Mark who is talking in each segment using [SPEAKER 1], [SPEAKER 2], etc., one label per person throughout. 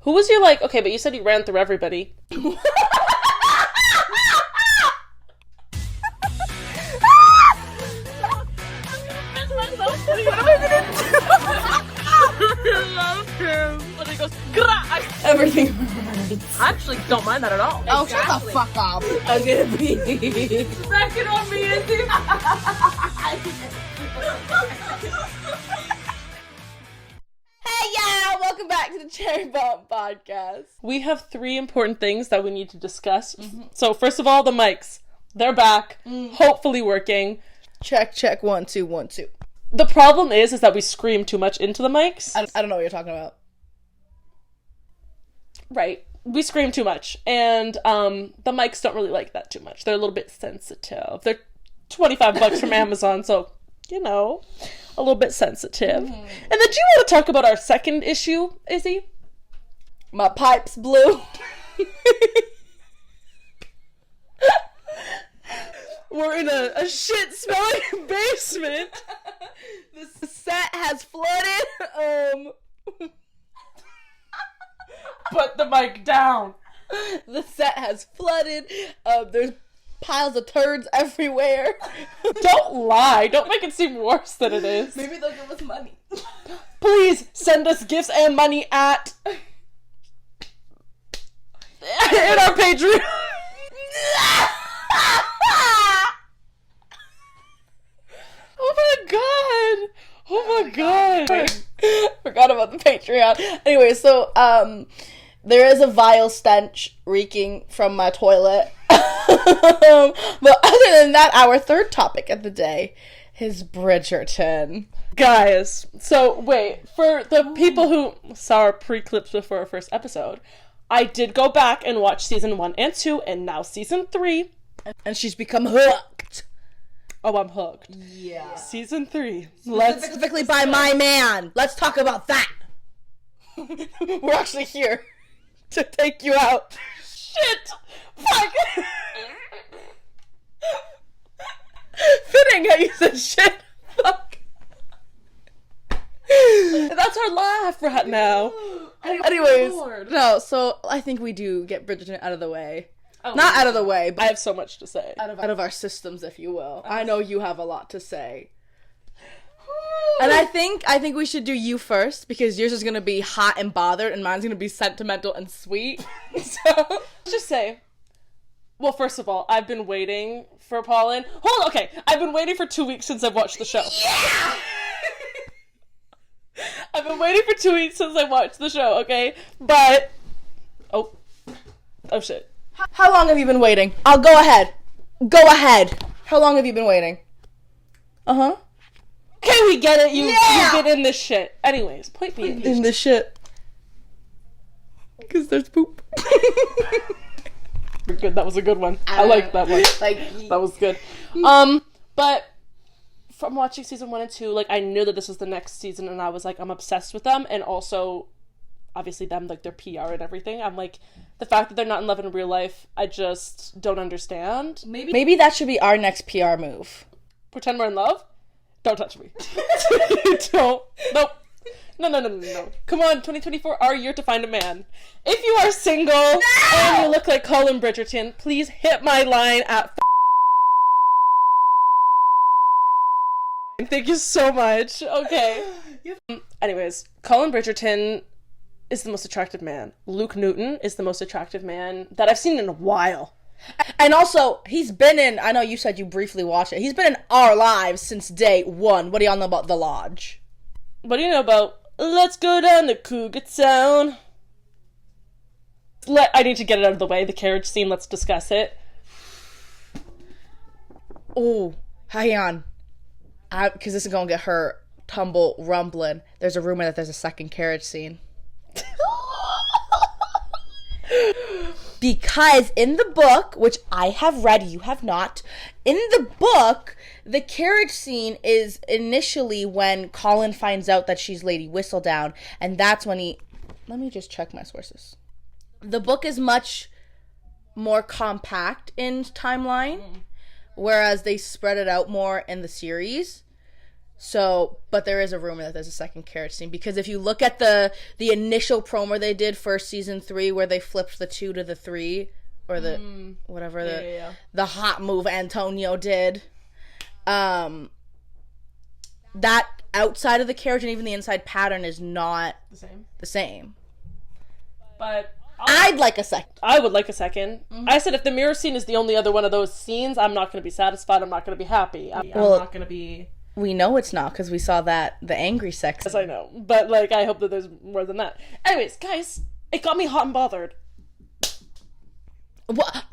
[SPEAKER 1] Who was your, like, okay, but you said you ran through everybody.
[SPEAKER 2] What am I gonna do?
[SPEAKER 1] I love him. When he goes, Grah!
[SPEAKER 2] Everything hurts.
[SPEAKER 1] I actually don't mind that at all.
[SPEAKER 2] Oh, shut the fuck up. I'm gonna be.
[SPEAKER 1] Back it on me, Izzy.
[SPEAKER 2] Hey, y'all! Welcome back to the Cherry Bomb Podcast.
[SPEAKER 1] We have 3 important things that we need to discuss. So, first of all, the mics. They're back. Hopefully working.
[SPEAKER 2] Check, 1, 2, 1, 2.
[SPEAKER 1] The problem is that we scream too much into the mics.
[SPEAKER 2] I don't know what you're talking about.
[SPEAKER 1] Right. We scream too much. And the mics don't really like that too much. They're a little bit sensitive. They're $25 from Amazon, so, you know, a little bit sensitive. And then do you want to talk about our second issue, Izzy?
[SPEAKER 2] My pipes blew.
[SPEAKER 1] We're in a shit-smelling basement.
[SPEAKER 2] The set has flooded.
[SPEAKER 1] Put the mic down.
[SPEAKER 2] The set has flooded. There's piles of turds everywhere.
[SPEAKER 1] Don't lie. Don't make it seem worse than it is.
[SPEAKER 2] Maybe they'll give us money.
[SPEAKER 1] Please send us gifts and money at in our Patreon. Oh my god. Oh my god.
[SPEAKER 2] Forgot about the Patreon. Anyway, so there is a vile stench reeking from my toilet. But other than that, our third topic of the day is Bridgerton.
[SPEAKER 1] Guys, so wait, for the people who saw our pre-clips before our first episode, I did go back and watch season 1 and 2 and now season 3.
[SPEAKER 2] And she's become hooked.
[SPEAKER 1] Oh, I'm hooked.
[SPEAKER 2] Yeah.
[SPEAKER 1] Season 3.
[SPEAKER 2] Specifically by my man. Let's talk about that. We're actually here to take you out.
[SPEAKER 1] Shit! Fuck!
[SPEAKER 2] Fitting how you said shit.
[SPEAKER 1] Fuck. That's our laugh right now.
[SPEAKER 2] Anyways,
[SPEAKER 1] Lord.
[SPEAKER 2] no, so I think we do get Bridgerton out of the way.
[SPEAKER 1] Oh,
[SPEAKER 2] Not out of the way, but
[SPEAKER 1] I have so much to say.
[SPEAKER 2] out of our systems, if you will. I know you have a lot to say. And I think we should do you first, because yours is gonna be hot and bothered, and mine's gonna be sentimental and sweet. So
[SPEAKER 1] Just say, well, first of all, I've been waiting for Pauline. Hold on, okay. I've been waiting for 2 weeks since I've watched the show.
[SPEAKER 2] yeah!
[SPEAKER 1] I've been waiting for 2 weeks since I watched the show, okay? But, oh shit.
[SPEAKER 2] How long have you been waiting? I'll go ahead. Go ahead. How long have you been waiting? Uh-huh.
[SPEAKER 1] Okay, we get it. You've
[SPEAKER 2] Yeah!
[SPEAKER 1] been in this shit. Anyways, point being.
[SPEAKER 2] In the shit. Because there's poop.
[SPEAKER 1] Good. That was a good one. I like that one.
[SPEAKER 2] Like,
[SPEAKER 1] That was good. But from watching season 1 and 2, like, I knew that this was the next season, and I was like, I'm obsessed with them, and also, obviously, them, like, their PR and everything. I'm like, the fact that they're not in love in real life, I just don't understand.
[SPEAKER 2] maybe that should be our next PR move.
[SPEAKER 1] Pretend we're in love? Don't touch me. Don't. Nope. No. Come on, 2024, our year to find a man. If you are single and you look like Colin Bridgerton, please hit my line at Thank you so much. Okay. Anyways, Colin Bridgerton is the most attractive man. Luke Newton is the most attractive man that I've seen in a while.
[SPEAKER 2] And also, he's been in, I know you said you briefly watched it, he's been in our lives since day 1. What do y'all know about The Lodge?
[SPEAKER 1] What do you know about Let's Go Down to Cougar Town? I need to get it out of the way, the carriage scene, let's discuss it.
[SPEAKER 2] Oh, hang on. Because this is going to get her tumble rumbling. There's a rumor that there's a second carriage scene. Because in the book, which I have read, you have not, in the book, the carriage scene is initially when Colin finds out that she's Lady Whistledown, and that's when he... Let me just check my sources. The book is much more compact in timeline, whereas they spread it out more in the series. So, but there is a rumor that there's a second carriage scene, because if you look at the initial promo they did for season 3 where they flipped the 2 to the 3, or the whatever the hot move Antonio did, that outside of the carriage and even the inside pattern is not the same.
[SPEAKER 1] But
[SPEAKER 2] I'd like a second.
[SPEAKER 1] I would like a second. I said if the mirror scene is the only other one of those scenes, I'm not going to be satisfied. I'm not going to be happy. I'm not going to be...
[SPEAKER 2] We know it's not, because we saw the angry sex.
[SPEAKER 1] Yes, I know. But, like, I hope that there's more than that. Anyways, guys, it got me hot and bothered.
[SPEAKER 2] What?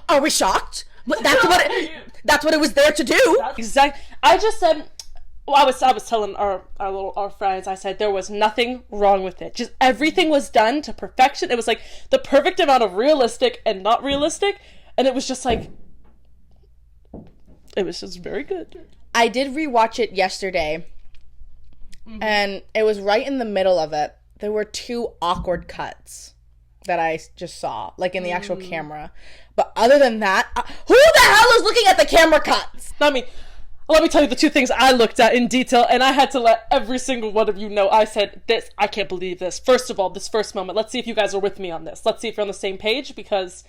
[SPEAKER 2] Are we shocked? That's what it was there to do.
[SPEAKER 1] Exactly. I just said... Well, I was telling our friends, I said there was nothing wrong with it. Just everything was done to perfection. It was, like, the perfect amount of realistic and not realistic. And it was just, like... It was just very good.
[SPEAKER 2] I did rewatch it yesterday, and it was right in the middle of it. There were 2 awkward cuts that I just saw, like in the actual camera. But other than that, who the hell is looking at the camera cuts?
[SPEAKER 1] Not me. Let me tell you the 2 things I looked at in detail, and I had to let every single one of you know. I said, I can't believe this. First of all, this first moment, let's see if you guys are with me on this. Let's see if you're on the same page, because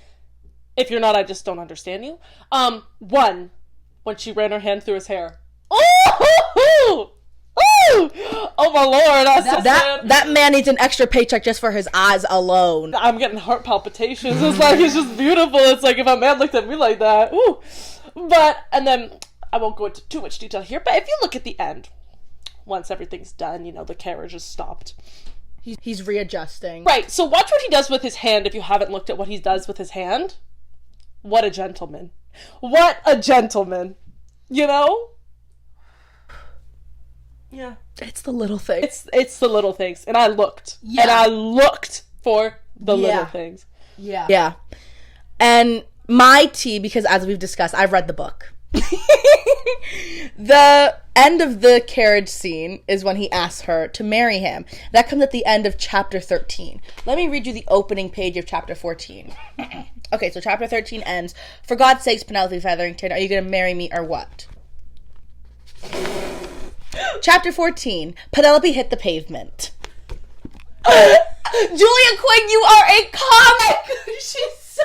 [SPEAKER 1] if you're not, I just don't understand you. 1, when she ran her hand through his hair. Oh, oh my lord!
[SPEAKER 2] That man needs an extra paycheck just for his eyes alone.
[SPEAKER 1] I'm getting heart palpitations. It's like, it's just beautiful. It's like if a man looked at me like that. Ooh. But, and then, I won't go into too much detail here, but if you look at the end, once everything's done, you know, the carriage is stopped.
[SPEAKER 2] He's readjusting.
[SPEAKER 1] Right, so watch what he does with his hand if you haven't looked at what he does with his hand. What a gentleman. What a gentleman. You know? Yeah.
[SPEAKER 2] It's the little things.
[SPEAKER 1] It's the little things. And I looked. Yeah. And I looked for the little things.
[SPEAKER 2] Yeah. Yeah. And my tea, because as we've discussed, I've read the book. The end of the carriage scene is when he asks her to marry him. That comes at the end of chapter 13. Let me read you the opening page of chapter 14. Okay, so chapter 13 ends, "For God's sakes, Penelope Featherington, are you going to marry me or what?" Chapter 14, Penelope hit the pavement. Julia Quinn, you are a comic! She's so...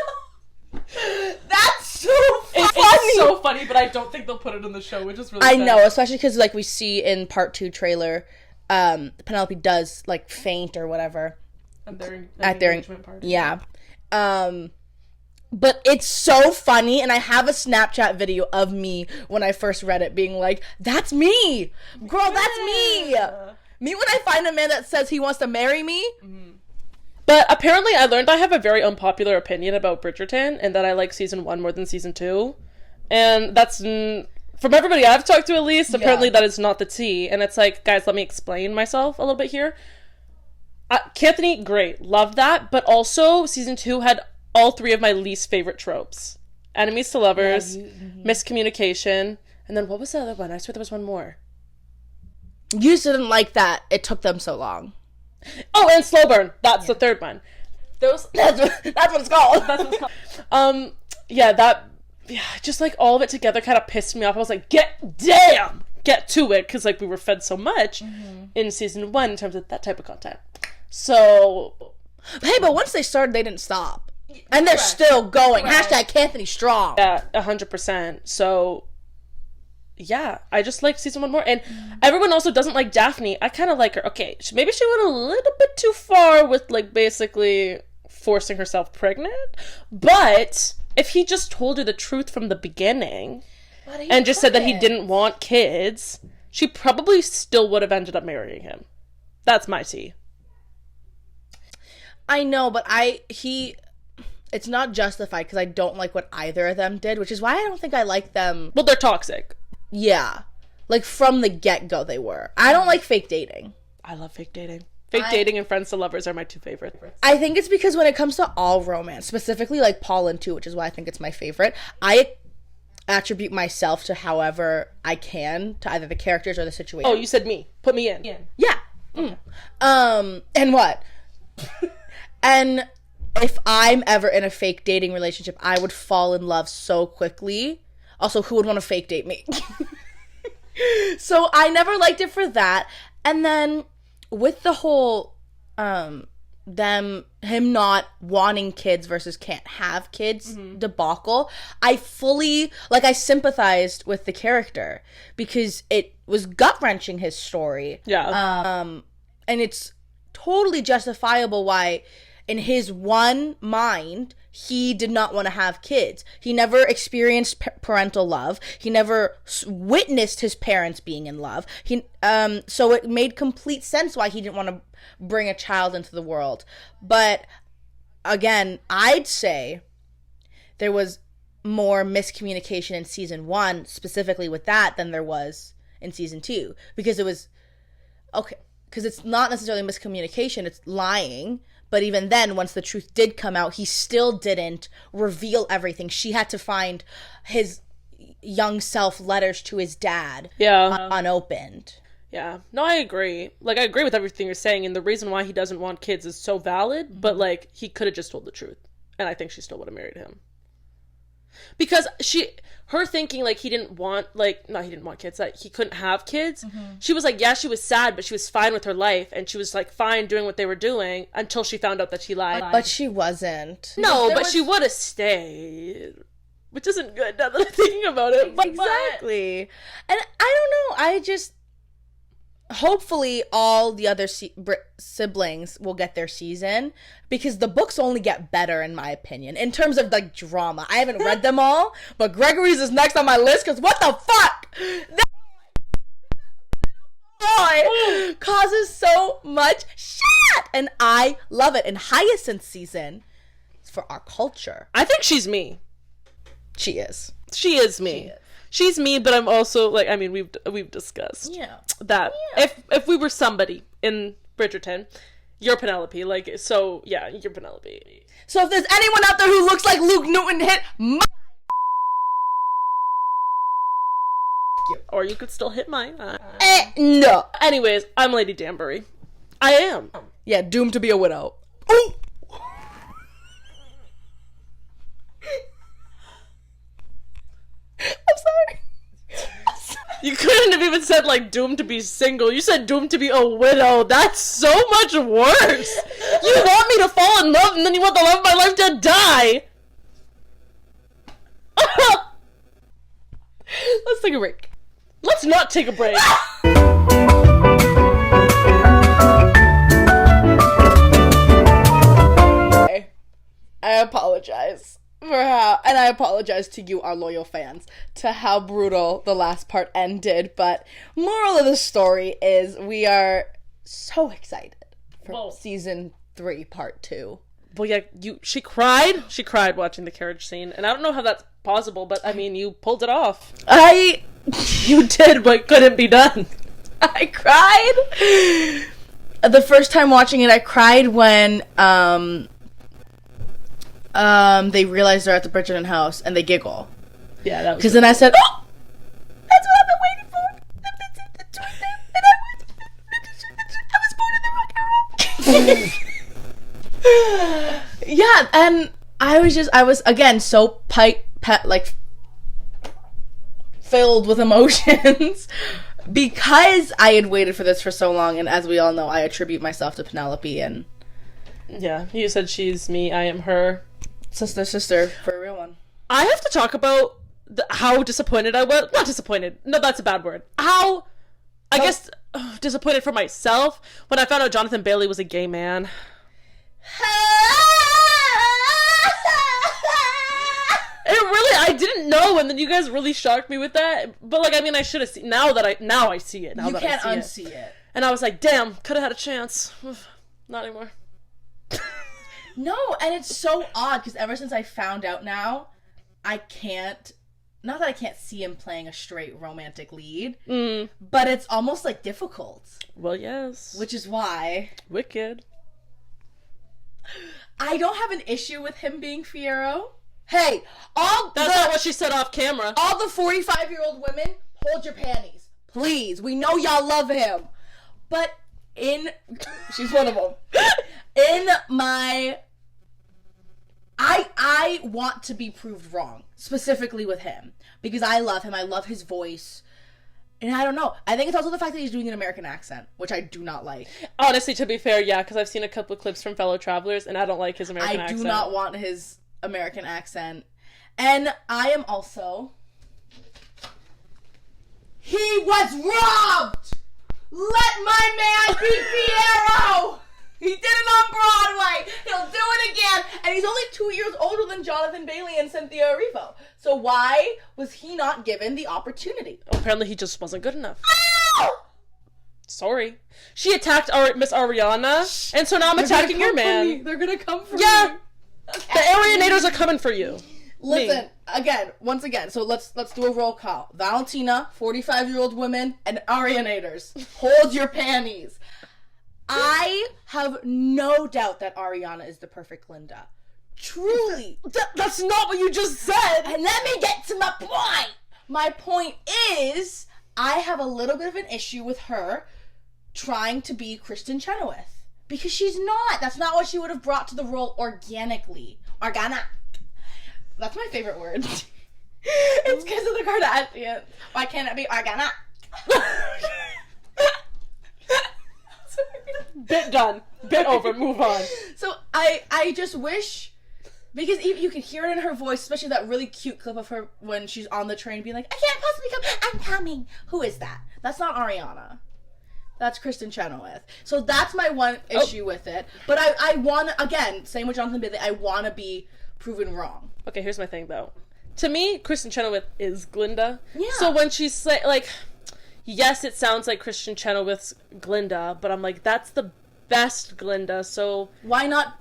[SPEAKER 2] That's so funny!
[SPEAKER 1] It's so funny, but I don't think they'll put it in the show, which is really sad.
[SPEAKER 2] I know, especially because, like, we see in part 2 trailer, Penelope does, like, faint or whatever.
[SPEAKER 1] At their engagement party.
[SPEAKER 2] Yeah. But it's so funny, and I have a Snapchat video of me when I first read it being like, that's me! Girl, that's me! Me when I find a man that says he wants to marry me.
[SPEAKER 1] Mm-hmm. But apparently I learned I have a very unpopular opinion about Bridgerton, and that I like season 1 more than season 2. And that's, from everybody I've talked to at least, apparently that is not the tea. And it's like, guys, let me explain myself a little bit here. Anthony, great, love that. But also, season 2 had all 3 of my least favorite tropes. Enemies to lovers, miscommunication, and then what was the other one? I swear there was one more.
[SPEAKER 2] You just didn't like that it took them so long.
[SPEAKER 1] Oh, and slow burn. That's the third one.
[SPEAKER 2] That's what it's called.
[SPEAKER 1] That's what it's called. Just like all of it together kind of pissed me off. I was like, get to it, because like we were fed so much in season 1 in terms of that type of content. So,
[SPEAKER 2] hey, but once they started, they didn't stop. And they're still going. Hashtag Anthony strong.
[SPEAKER 1] Yeah, 100%. So, yeah, I just like season 1 more. And everyone also doesn't like Daphne. I kind of like her. Okay, maybe she went a little bit too far with, like, basically forcing herself pregnant. But if he just told her the truth from the beginning and just said that he didn't want kids, she probably still would have ended up marrying him. That's my tea.
[SPEAKER 2] I know, but it's not justified because I don't like what either of them did, which is why I don't think I like them.
[SPEAKER 1] Well, they're toxic.
[SPEAKER 2] Yeah. Like, from the get-go they were. I don't like fake dating.
[SPEAKER 1] I love fake dating. Fake dating and friends to lovers are my 2 favorites.
[SPEAKER 2] I think it's because when it comes to all romance, specifically like Paul and 2, which is why I think it's my favorite, I attribute myself to however I can to either the characters or the situation.
[SPEAKER 1] Oh, you said me. Put me in.
[SPEAKER 2] Yeah. Okay. And what? And if I'm ever in a fake dating relationship, I would fall in love so quickly. Also, who would want to fake date me? So I never liked it for that. And then with the whole him not wanting kids versus can't have kids debacle, I fully, like, I sympathized with the character because it was gut-wrenching, his story.
[SPEAKER 1] Yeah.
[SPEAKER 2] And it's totally justifiable why, in his one mind, he did not want to have kids. He never experienced parental love. He never witnessed his parents being in love. So it made complete sense why he didn't want to bring a child into the world. But again, I'd say there was more miscommunication in season 1, specifically with that, than there was in season 2. Because it was, okay, because it's not necessarily miscommunication, it's lying. But even then, once the truth did come out, he still didn't reveal everything. She had to find his young self letters to his dad unopened.
[SPEAKER 1] Yeah. No, I agree. Like, I agree with everything you're saying, and the reason why he doesn't want kids is so valid, but, like, he could have just told the truth. And I think she still would have married him. Because her thinking, like, he didn't want kids, that he couldn't have kids. She was like, yeah, she was sad, but she was fine with her life, and she was, like, fine doing what they were doing until she found out that she lied.
[SPEAKER 2] But she wasn't.
[SPEAKER 1] No, but she would have stayed. Which isn't good now that I'm thinking about it.
[SPEAKER 2] Exactly. And I don't know, I just... Hopefully all the other siblings will get their season, because the books only get better, in my opinion, in terms of, like, drama. I haven't read them all, but Gregory's is next on my list, because what the fuck? That boy causes so much shit, and I love it. And Hyacinth's season is for our culture.
[SPEAKER 1] I think she's me.
[SPEAKER 2] She is.
[SPEAKER 1] She is me. She's me, but I'm also, like, I mean, we've discussed that if we were somebody in Bridgerton, you're Penelope. Like, so, yeah, you're Penelope.
[SPEAKER 2] So if there's anyone out there who looks like Luke Newton, hit my...
[SPEAKER 1] Or you could still hit mine.
[SPEAKER 2] No.
[SPEAKER 1] Anyways, I'm Lady Danbury. I am.
[SPEAKER 2] Yeah, doomed to be a widow. Ooh! I'm sorry.
[SPEAKER 1] You couldn't have even said, like, doomed to be single. You said doomed to be a widow. That's so much worse. You want me to fall in love, and then you want the love of my life to die.
[SPEAKER 2] Let's take a break.
[SPEAKER 1] Let's not take a break.
[SPEAKER 2] I apologize for how, and I apologize to you, our loyal fans, to how brutal the last part ended, but moral of the story is we are so excited for season 3, part 2.
[SPEAKER 1] Well, yeah, she cried watching the carriage scene, and I don't know how that's possible, but I mean, you pulled it off. You did what couldn't be done.
[SPEAKER 2] I cried. The first time watching it, I cried when, they realize they're at the Bridgerton house and they giggle.
[SPEAKER 1] Yeah, that was.
[SPEAKER 2] Because then I said, "Oh, that's what I've been waiting for." And I was born in the rock and roll. Yeah, and I was again so filled with emotions because I had waited for this for so long, and as we all know, I attribute myself to Penelope. And
[SPEAKER 1] yeah, you said she's me, I am her.
[SPEAKER 2] Sister, for a real one.
[SPEAKER 1] I have to talk about how disappointed I was. Not disappointed. No, that's a bad word. I guess, disappointed for myself when I found out Jonathan Bailey was a gay man. I didn't know, and then you guys really shocked me with that. But, like, I mean, I should have seen. Now I see it.
[SPEAKER 2] You can't unsee it.
[SPEAKER 1] And I was like, damn, could have had a chance. Not anymore.
[SPEAKER 2] No, and it's so odd, because ever since I found out now, I can't, not that I can't see him playing a straight romantic lead, but it's almost, like, difficult.
[SPEAKER 1] Well, yes.
[SPEAKER 2] Which is why.
[SPEAKER 1] Wicked.
[SPEAKER 2] I don't have an issue with him being Fiyero. Hey,
[SPEAKER 1] that's not what she said off camera.
[SPEAKER 2] All the 45-year-old women, hold your panties. Please, we know y'all love him. But she's one of them. I want to be proved wrong, specifically with him, because I love him. I love his voice. And I don't know. I think it's also the fact that he's doing an American accent, which I do not like.
[SPEAKER 1] Honestly, to be fair, yeah, because I've seen a couple of clips from fellow travelers, and I don't like his American accent.
[SPEAKER 2] I do not want his American accent. And I am also... He was robbed! Let my man be Fierro! He did it on Broadway! He'll do it again! And he's only 2 years older than Jonathan Bailey and Cynthia Erivo. So why was he not given the opportunity?
[SPEAKER 1] Apparently he just wasn't good enough.
[SPEAKER 2] Oh!
[SPEAKER 1] Sorry. She attacked Miss Ariana, and so now I'm attacking your man.
[SPEAKER 2] They're gonna come for me.
[SPEAKER 1] Yeah!
[SPEAKER 2] Okay.
[SPEAKER 1] The alienators are coming for you.
[SPEAKER 2] Listen, once again, so let's do a roll call. Valentina, 45-year-old women, and Arianators. Hold your panties. I have no doubt that Ariana is the perfect Linda. Truly.
[SPEAKER 1] That's not what you just said!
[SPEAKER 2] And let me get to my point. My point is, I have a little bit of an issue with her trying to be Kristen Chenoweth. Because she's not. That's not what she would have brought to the role organically. Organic. That's my favorite word. It's because of the Kardashians. Why can't it be organic?
[SPEAKER 1] Bit done. Bit over. Move on.
[SPEAKER 2] So I just wish, because you can hear it in her voice, especially that really cute clip of her when she's on the train being like, I can't possibly come. I'm coming. Who is that? That's not Ariana. That's Kristen Chenoweth. So that's my one issue with it. But I want to, again, same with Jonathan Bailey, I want to be proven wrong.
[SPEAKER 1] Okay, here's my thing, though. To me, Kristen Chenoweth is Glinda.
[SPEAKER 2] Yeah.
[SPEAKER 1] So when she's like, yes, it sounds like Kristen Chenoweth's Glinda, but I'm like, that's the best Glinda, so...
[SPEAKER 2] Why not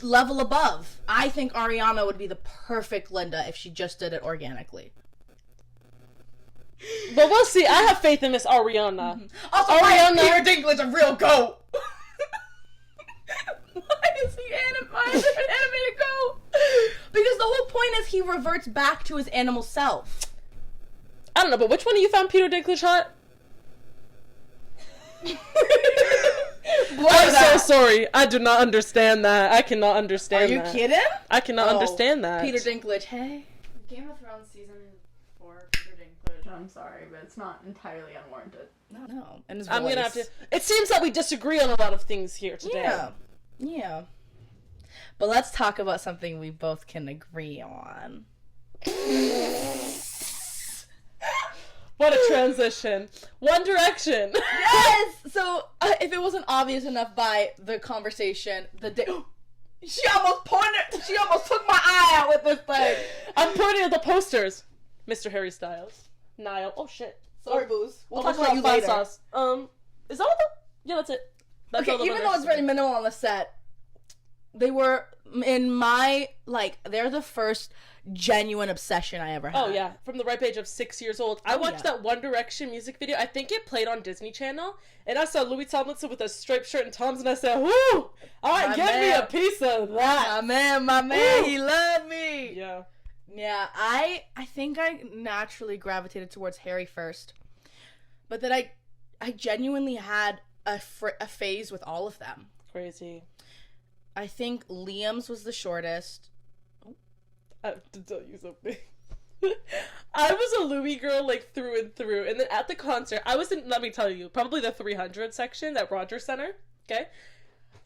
[SPEAKER 2] level above? I think Ariana would be the perfect Glinda if she just did it organically.
[SPEAKER 1] But we'll see. I have faith in Miss Ariana.
[SPEAKER 2] Mm-hmm. Also, Ariana... Peter Dinklage a real goat? Why is he an animated goat? Because the whole point is he reverts back to his animal self.
[SPEAKER 1] I don't know, but which one of you found Peter Dinklage hot? I'm so sorry. I do not understand that. I cannot understand that.
[SPEAKER 2] Are you kidding?
[SPEAKER 1] I cannot understand that.
[SPEAKER 2] Peter Dinklage, hey?
[SPEAKER 3] Game of Thrones season 4, Peter Dinklage. I'm sorry, but it's not entirely unwarranted.
[SPEAKER 2] No. And his
[SPEAKER 1] I'm
[SPEAKER 2] voice.
[SPEAKER 1] gonna have to... It seems that we disagree on a lot of things here today.
[SPEAKER 2] Yeah. But let's talk about something we both can agree on.
[SPEAKER 1] What a transition. One Direction.
[SPEAKER 2] Yes! So, if it wasn't obvious enough by the conversation, she almost took my eye out with this thing.
[SPEAKER 1] I'm pointing at the posters. Mr. Harry Styles. Niall. Oh, shit.
[SPEAKER 2] Sorry, Booze. We'll
[SPEAKER 1] talk
[SPEAKER 2] talk about you later.
[SPEAKER 1] Sauce. Is that what yeah, that's it. That's
[SPEAKER 2] Okay, even though it's very minimal on the set, they were, in my, they're the first genuine obsession I ever had.
[SPEAKER 1] Oh, yeah. From the ripe age of 6 years old. I watched that One Direction music video. I think it played on Disney Channel. And I saw Louis Tomlinson with a striped shirt and Toms, and I said, whoo! Alright, give me a piece of that.
[SPEAKER 2] My man, he loved me.
[SPEAKER 1] Yeah.
[SPEAKER 2] Yeah, I think I naturally gravitated towards Harry first. But then I genuinely had a phase with all of them.
[SPEAKER 1] Crazy.
[SPEAKER 2] I think Liam's was the shortest.
[SPEAKER 1] I have to tell you something. I was a Louis girl, through and through. And then at the concert, I was in, let me tell you, probably the 300 section at Rogers Center. Okay?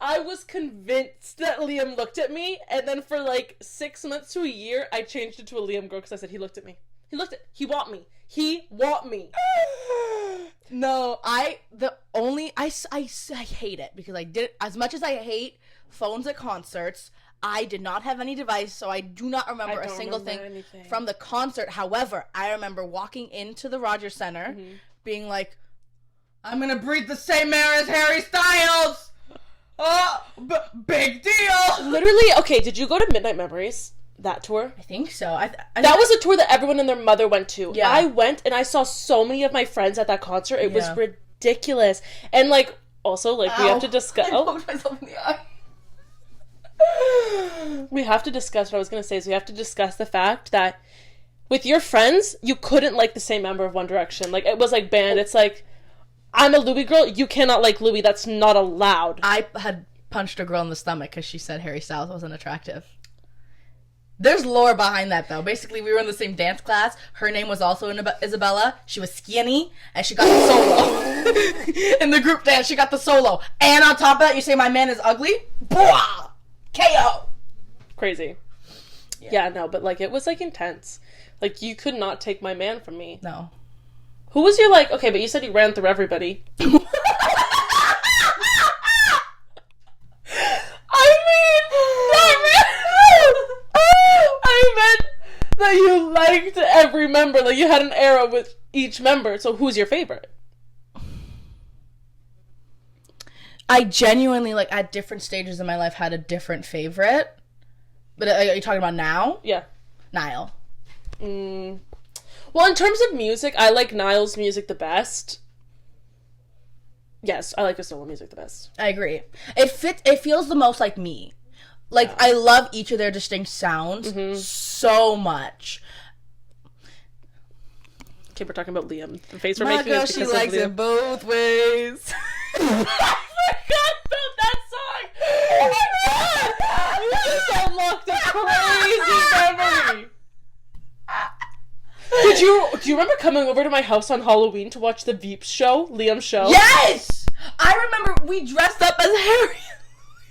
[SPEAKER 1] I was convinced that Liam looked at me, and then for 6 months to a year, I changed it to a Liam girl because I said, he looked at me. He want me. He want me.
[SPEAKER 2] No, I hate it because I did, as much as I hate phones at concerts, I did not have any device, so I do not remember a single thing from the concert. However, I remember walking into the Rogers Center, being like, I'm gonna breathe the same air as Harry Styles! Oh, big deal!
[SPEAKER 1] Literally, okay, did you go to Midnight Memories? That tour?
[SPEAKER 2] I think so.
[SPEAKER 1] That was a tour that everyone and their mother went to.
[SPEAKER 2] Yeah.
[SPEAKER 1] I went and I saw so many of my friends at that concert. It was ridiculous. And also, we have to discuss.
[SPEAKER 2] I poked myself in the eye.
[SPEAKER 1] We have to discuss what I was going to say. Is we have to discuss the fact that with your friends, you couldn't like the same member of One Direction. It was banned. It's I'm a Louis girl. You cannot like Louis. That's not allowed.
[SPEAKER 2] I had punched a girl in the stomach because she said Harry Styles wasn't attractive. There's lore behind that, though. Basically, we were in the same dance class. Her name was also Isabella. She was skinny, and she got the solo. In the group dance, she got the solo. And on top of that, you say my man is ugly? Bwah! KO!
[SPEAKER 1] Crazy. Yeah, no, but, like, it was, like, intense. Like, you could not take my man from me.
[SPEAKER 2] No.
[SPEAKER 1] Who was your, like... Okay, but you said you ran through everybody. I meant that you liked every member. Like, you had an arrow with each member. So who's your favorite?
[SPEAKER 2] I genuinely, like, at different stages in my life had a different favorite. But are you talking about now?
[SPEAKER 1] Yeah.
[SPEAKER 2] Niall.
[SPEAKER 1] Well, in terms of music, I like Niall's music the best. Yes, I like his solo music the best.
[SPEAKER 2] I agree. It feels the most like me. Like, I love each of their distinct sounds so much.
[SPEAKER 1] Okay, we're talking about Liam. The face we're
[SPEAKER 2] My
[SPEAKER 1] making
[SPEAKER 2] girl,
[SPEAKER 1] is
[SPEAKER 2] she
[SPEAKER 1] because
[SPEAKER 2] likes
[SPEAKER 1] of Liam.
[SPEAKER 2] it both ways.
[SPEAKER 1] I forgot about that song! Oh my god! You just unlocked a crazy memory! Do you remember coming over to my house on Halloween to watch the Veeps show? Liam's show?
[SPEAKER 2] Yes! I remember we dressed up as Harry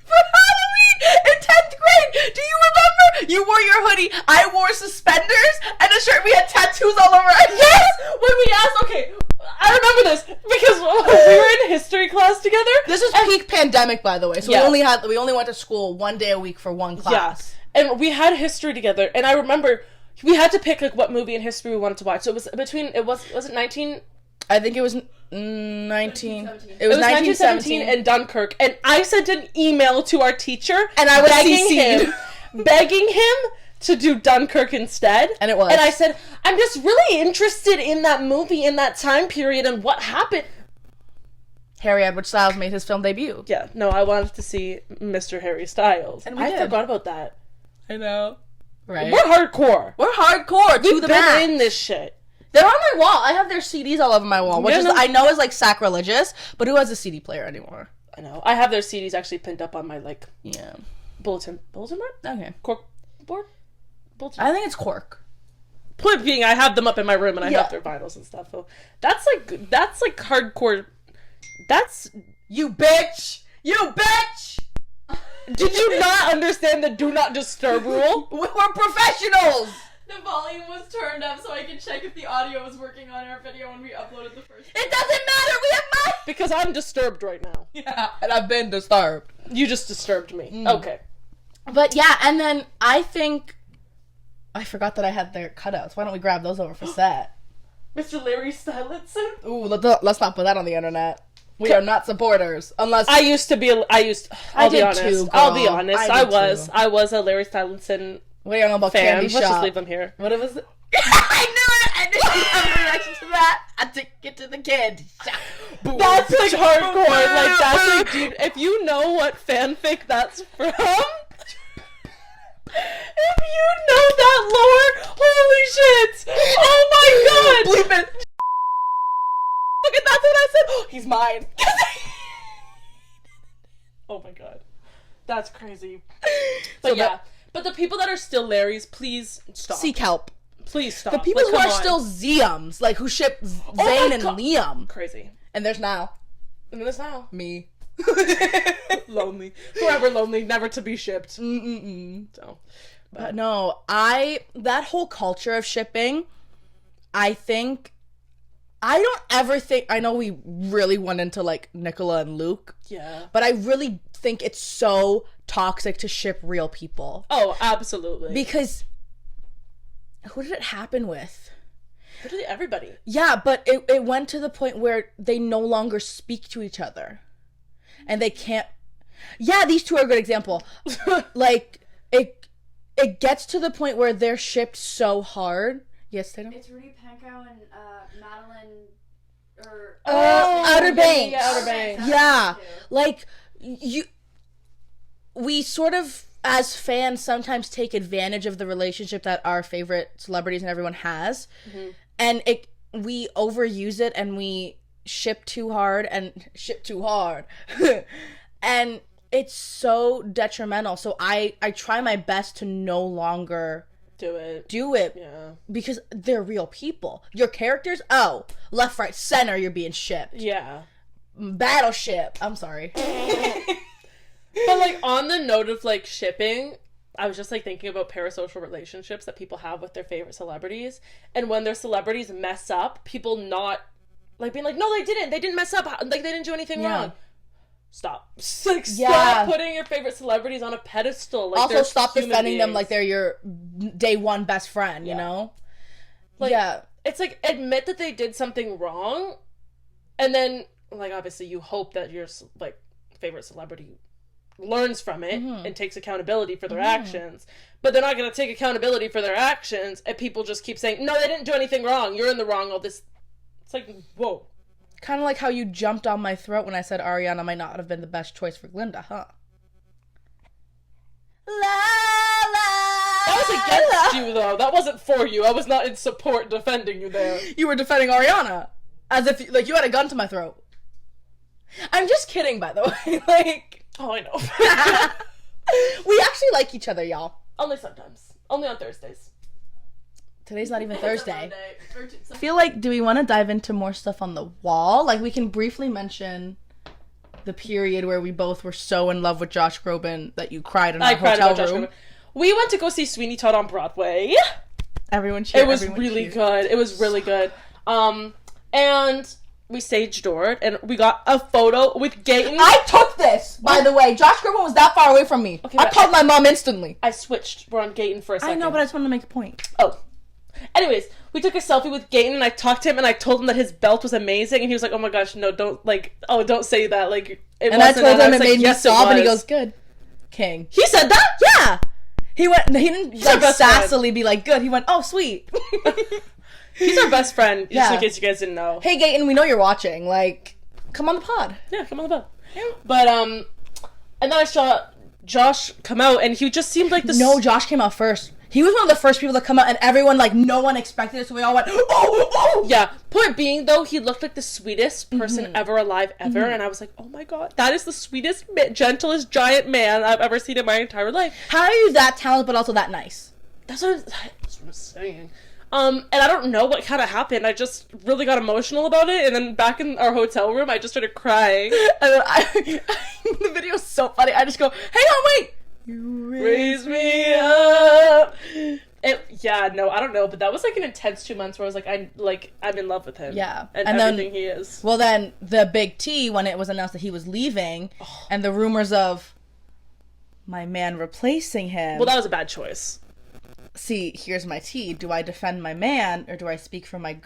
[SPEAKER 2] for Halloween in 10th grade. Do you remember? You wore your hoodie. I wore suspenders and a shirt. We had tattoos all over our
[SPEAKER 1] Yes! When we asked, okay, I remember this because we were in history class together.
[SPEAKER 2] This is peak pandemic, by the way. So
[SPEAKER 1] Yeah.
[SPEAKER 2] we only went to school one day a week for one class.
[SPEAKER 1] Yeah. And we had history together, and I remember we had to pick like what movie in history we wanted to watch. So it was was it 19?
[SPEAKER 2] I think it was 19.
[SPEAKER 1] It was 1917 and Dunkirk, and I sent an email to our teacher
[SPEAKER 2] And I was
[SPEAKER 1] begging him to do Dunkirk instead.
[SPEAKER 2] And it was.
[SPEAKER 1] And I said, I'm just really interested in that movie in that time period and what happened.
[SPEAKER 2] Harry Edward Styles made his film debut.
[SPEAKER 1] Yeah, no, I wanted to see Mr. Harry Styles.
[SPEAKER 2] And we
[SPEAKER 1] I
[SPEAKER 2] did.
[SPEAKER 1] forgot about that.
[SPEAKER 2] I know. Right.
[SPEAKER 1] We're hardcore.
[SPEAKER 2] We're hardcore to
[SPEAKER 1] We've
[SPEAKER 2] the
[SPEAKER 1] been
[SPEAKER 2] max.
[SPEAKER 1] in this shit.
[SPEAKER 2] They're on my wall. I have their CDs all over my wall, which
[SPEAKER 1] Yeah,
[SPEAKER 2] is
[SPEAKER 1] no.
[SPEAKER 2] I know is like sacrilegious, but who has a CD player anymore?
[SPEAKER 1] I know. I have their CDs actually pinned up on my like
[SPEAKER 2] Yeah.
[SPEAKER 1] bulletin board?
[SPEAKER 2] Okay.
[SPEAKER 1] Cork board? Bulletin.
[SPEAKER 2] I think it's Cork.
[SPEAKER 1] Point being, I have them up in my room and I
[SPEAKER 2] Yeah.
[SPEAKER 1] have their vinyls and stuff. So that's like hardcore. That's
[SPEAKER 2] You bitch! You bitch!
[SPEAKER 1] Did you not understand the do not disturb rule?
[SPEAKER 2] We're professionals!
[SPEAKER 3] The volume was turned up so I could check if the audio was working on our video when we uploaded the first
[SPEAKER 2] It doesn't matter, we have my...
[SPEAKER 1] Because I'm disturbed right now.
[SPEAKER 2] Yeah, and I've been disturbed.
[SPEAKER 1] You just disturbed me. Okay.
[SPEAKER 2] But yeah, and then I think... I forgot that I had their cutouts. Why don't we grab those over for set?
[SPEAKER 1] Mr. Larry Stylinson?
[SPEAKER 2] Ooh, let's not put that on the internet. We are not supporters, unless...
[SPEAKER 1] I'll be
[SPEAKER 2] did
[SPEAKER 1] honest.
[SPEAKER 2] too,
[SPEAKER 1] I'll be
[SPEAKER 2] girl.
[SPEAKER 1] honest.
[SPEAKER 2] I did
[SPEAKER 1] I was a Larry Stylinson
[SPEAKER 2] What do you know about
[SPEAKER 1] fan.
[SPEAKER 2] Candy
[SPEAKER 1] Let's
[SPEAKER 2] Shop?
[SPEAKER 1] just leave them here.
[SPEAKER 2] What was it? I knew you have a reaction to that. I took it to the candy shop. Boom.
[SPEAKER 1] That's like hardcore. Like that's like, dude, if you know what fanfic that's from, if you know that lore, holy shit! Oh my god!
[SPEAKER 2] Bleep it. Look at that's what I said. Oh, he's mine.
[SPEAKER 1] Oh my god, that's crazy. But yeah, but the people that are still Larrys, please stop.
[SPEAKER 2] Seek help.
[SPEAKER 1] Please stop.
[SPEAKER 2] The people
[SPEAKER 1] Like,
[SPEAKER 2] who
[SPEAKER 1] come
[SPEAKER 2] are
[SPEAKER 1] on.
[SPEAKER 2] still Ziums, like who ship
[SPEAKER 1] my
[SPEAKER 2] Zayn and
[SPEAKER 1] God.
[SPEAKER 2] Liam.
[SPEAKER 1] Crazy.
[SPEAKER 2] And there's now
[SPEAKER 1] And then there's now
[SPEAKER 2] me.
[SPEAKER 1] lonely, forever lonely, never to be shipped. So,
[SPEAKER 2] But no, that whole culture of shipping, I don't ever think, I know we really went into like Nicola and Luke,
[SPEAKER 1] yeah.
[SPEAKER 2] but I really think it's so toxic to ship real people.
[SPEAKER 1] Oh, absolutely.
[SPEAKER 2] Because who did it happen with?
[SPEAKER 1] Literally everybody.
[SPEAKER 2] Yeah, but it went to the point where they no longer speak to each other. And they can't... Yeah, these two are a good example. Like, it gets to the point where they're shipped so hard. Yes, Taetum?
[SPEAKER 3] It's Rudy Pankow and Madeline...
[SPEAKER 2] Outer Banks.
[SPEAKER 1] Yeah, Outer Banks.
[SPEAKER 2] Yeah. Like, we sort of, as fans, sometimes take advantage of the relationship that our favorite celebrities and everyone has. Mm-hmm. And we overuse it and we ship too hard. And it's so detrimental. So I try my best to no longer do it.
[SPEAKER 1] Yeah.
[SPEAKER 2] Because they're real people. Your characters, left, right, center, you're being shipped.
[SPEAKER 1] Yeah.
[SPEAKER 2] Battleship. I'm sorry.
[SPEAKER 1] But, like, on the note of, like, shipping, I was just, like, thinking about parasocial relationships that people have with their favorite celebrities. And when their celebrities mess up, people not, like, being like, no, they didn't mess up. Like, they didn't do anything wrong. Stop. Like, stop putting your favorite celebrities on a pedestal. Like,
[SPEAKER 2] also, stop defending them like they're your day one best friend, you know?
[SPEAKER 1] Like, it's like, admit that they did something wrong, and then, like, obviously you hope that your, like, favorite celebrity learns from it and takes accountability for their actions, but they're not going to take accountability for their actions, and people just keep saying, no, they didn't do anything wrong, you're in the wrong, all this. It's like, whoa.
[SPEAKER 2] Kind of like how you jumped on my throat when I said Ariana might not have been the best choice for Glinda, huh?
[SPEAKER 1] That was against you, though. That wasn't for you. I was not in support defending you there.
[SPEAKER 2] You were defending Ariana. As if, like, you had a gun to my throat. I'm just kidding, by the way. Like...
[SPEAKER 1] Oh, I know.
[SPEAKER 2] We actually like each other, y'all.
[SPEAKER 1] Only sometimes. Only on Thursdays.
[SPEAKER 2] Today's not even Thursday. I feel like, do we want to dive into more stuff on the wall? Like, we can briefly mention the period where we both were so in love with Josh Groban that you cried in our hotel room.
[SPEAKER 1] We went to go see Sweeney Todd on Broadway.
[SPEAKER 2] Everyone cheered.
[SPEAKER 1] It was really good. It was really good. And we stage doored, and we got a photo with Gaten.
[SPEAKER 2] I took this, by the way. Josh Groban was that far away from me. Okay, I called my mom instantly.
[SPEAKER 1] I switched. We're on Gaten for a second.
[SPEAKER 2] I know, but I just wanted to make a point.
[SPEAKER 1] Oh. Anyways, we took a selfie with Gaten, and I talked to him, and I told him that his belt was amazing, and he was like, oh my gosh, no, don't say that. Like, it
[SPEAKER 2] and I told him it made me sob, and he goes, good. King.
[SPEAKER 1] He said that?
[SPEAKER 2] Yeah! He didn't like sassily be like, good. He went, oh, sweet.
[SPEAKER 1] He's our best friend, just in case you guys didn't know.
[SPEAKER 2] Hey, Gaten, we know you're watching. Like, come on the pod.
[SPEAKER 1] Yeah, come on the pod. Yeah. But, and then I saw Josh come out, and he just seemed like this...
[SPEAKER 2] No, Josh came out first. He was one of the first people to come out, and everyone, like, no one expected it, so we all went, oh!
[SPEAKER 1] Yeah. Point being, though, he looked like the sweetest person ever alive ever, and I was like, oh my god, that is the sweetest, gentlest, giant man I've ever seen in my entire life.
[SPEAKER 2] How are you that talented, but also that nice?
[SPEAKER 1] That's what I'm saying. And I don't know what kind of happened. I just really got emotional about it, and then back in our hotel room, I just started crying.
[SPEAKER 2] And then the video's so funny. I just go, hang on, wait!
[SPEAKER 1] You raise me up. I don't know, but that was like an intense 2 months where I was like, I'm in love with him.
[SPEAKER 2] Yeah.
[SPEAKER 1] And everything he is.
[SPEAKER 2] Well, then the big T, when it was announced that he was leaving, and the rumors of my man replacing him.
[SPEAKER 1] Well, that was a bad choice.
[SPEAKER 2] See, here's my tea. Do I defend my man, or do I speak from my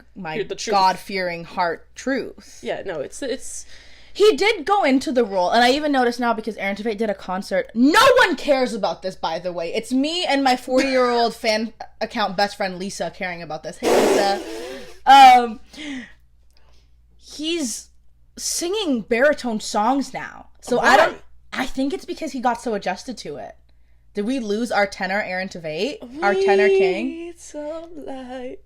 [SPEAKER 2] God-fearing heart truth?
[SPEAKER 1] Yeah, no, it's...
[SPEAKER 2] He did go into the role, and I even noticed now because Aaron Tveit did a concert. No one cares about this, by the way. It's me and my 40-year-old fan account best friend Lisa caring about this. Hey, Lisa. He's singing baritone songs now. So I think it's because he got so adjusted to it. Did we lose our tenor, Aaron Tveit? Our tenor king?
[SPEAKER 1] Some light.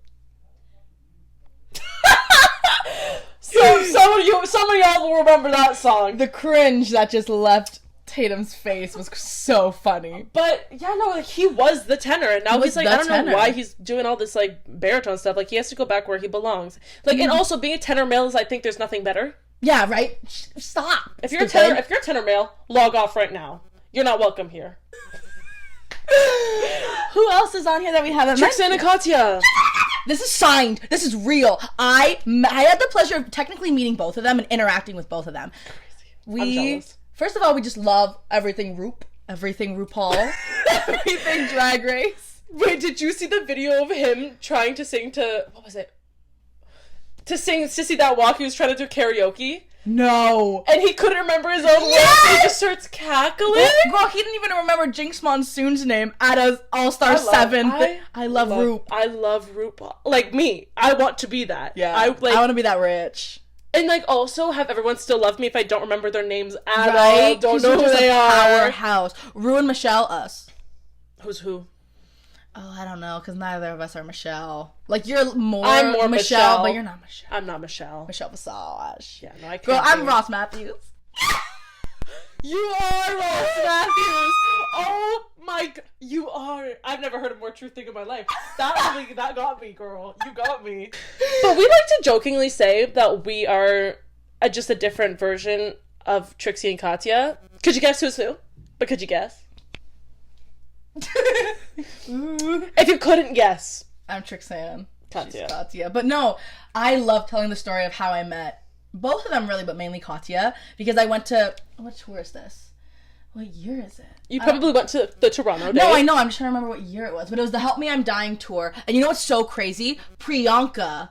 [SPEAKER 1] So some of y'all will remember that song.
[SPEAKER 2] The cringe that just left Tatum's face was so funny.
[SPEAKER 1] But yeah, no, like, he was the tenor, and now he's like, I don't know why he's doing all this like baritone stuff. Like, he has to go back where he belongs. Like, and also being a tenor male is, I think there's nothing better.
[SPEAKER 2] Yeah, right. Stop.
[SPEAKER 1] If you're a tenor male, log off right now. You're not welcome here.
[SPEAKER 2] Who else is on here that we haven't
[SPEAKER 1] mentioned?
[SPEAKER 2] Trixie
[SPEAKER 1] and Katya.
[SPEAKER 2] This is signed. This is real. I had the pleasure of technically meeting both of them and interacting with both of them.
[SPEAKER 1] I'm jealous.
[SPEAKER 2] First of all, we just love everything everything RuPaul, everything Drag Race.
[SPEAKER 1] Wait, did you see the video of him trying to sing to, what was it? To sing Sissy That Walk, he was trying to do karaoke.
[SPEAKER 2] No.
[SPEAKER 1] And he couldn't remember his own words, and he just starts cackling.
[SPEAKER 2] Girl, he didn't even remember Jinx Monsoon's name at a All-Star 7. I love Roop.
[SPEAKER 1] I love RuPaul. Like me. I want to be that.
[SPEAKER 2] Yeah. I want to be that rich.
[SPEAKER 1] And, like, also have everyone still love me if I don't remember their names at all. Don't know who they are.
[SPEAKER 2] Powerhouse. Ruin Michelle, us.
[SPEAKER 1] Who's who?
[SPEAKER 2] Oh, I don't know, because neither of us are Michelle. Like, I'm more
[SPEAKER 1] Michelle,
[SPEAKER 2] but you're not Michelle.
[SPEAKER 1] I'm not Michelle.
[SPEAKER 2] Michelle Visage.
[SPEAKER 1] Yeah, no, I can't.
[SPEAKER 2] Girl, I'm Ross Matthews.
[SPEAKER 1] You are Ross Matthews. Oh my god, you are. I've never heard a more true thing in my life. That got me, girl. You got me. But we like to jokingly say that we are just a different version of Trixie and Katya. Could you guess who's who? But could you guess? If you couldn't guess.
[SPEAKER 2] I'm Trixan.
[SPEAKER 1] Katya.
[SPEAKER 2] She's Katya. But no, I love telling the story of how I met both of them, really, but mainly Katya, because I went to... What tour is this? What year is it?
[SPEAKER 1] You probably went to the Toronto day.
[SPEAKER 2] No, I know. I'm just trying to remember what year it was. But it was the Help Me I'm Dying tour. And you know what's so crazy? Priyanka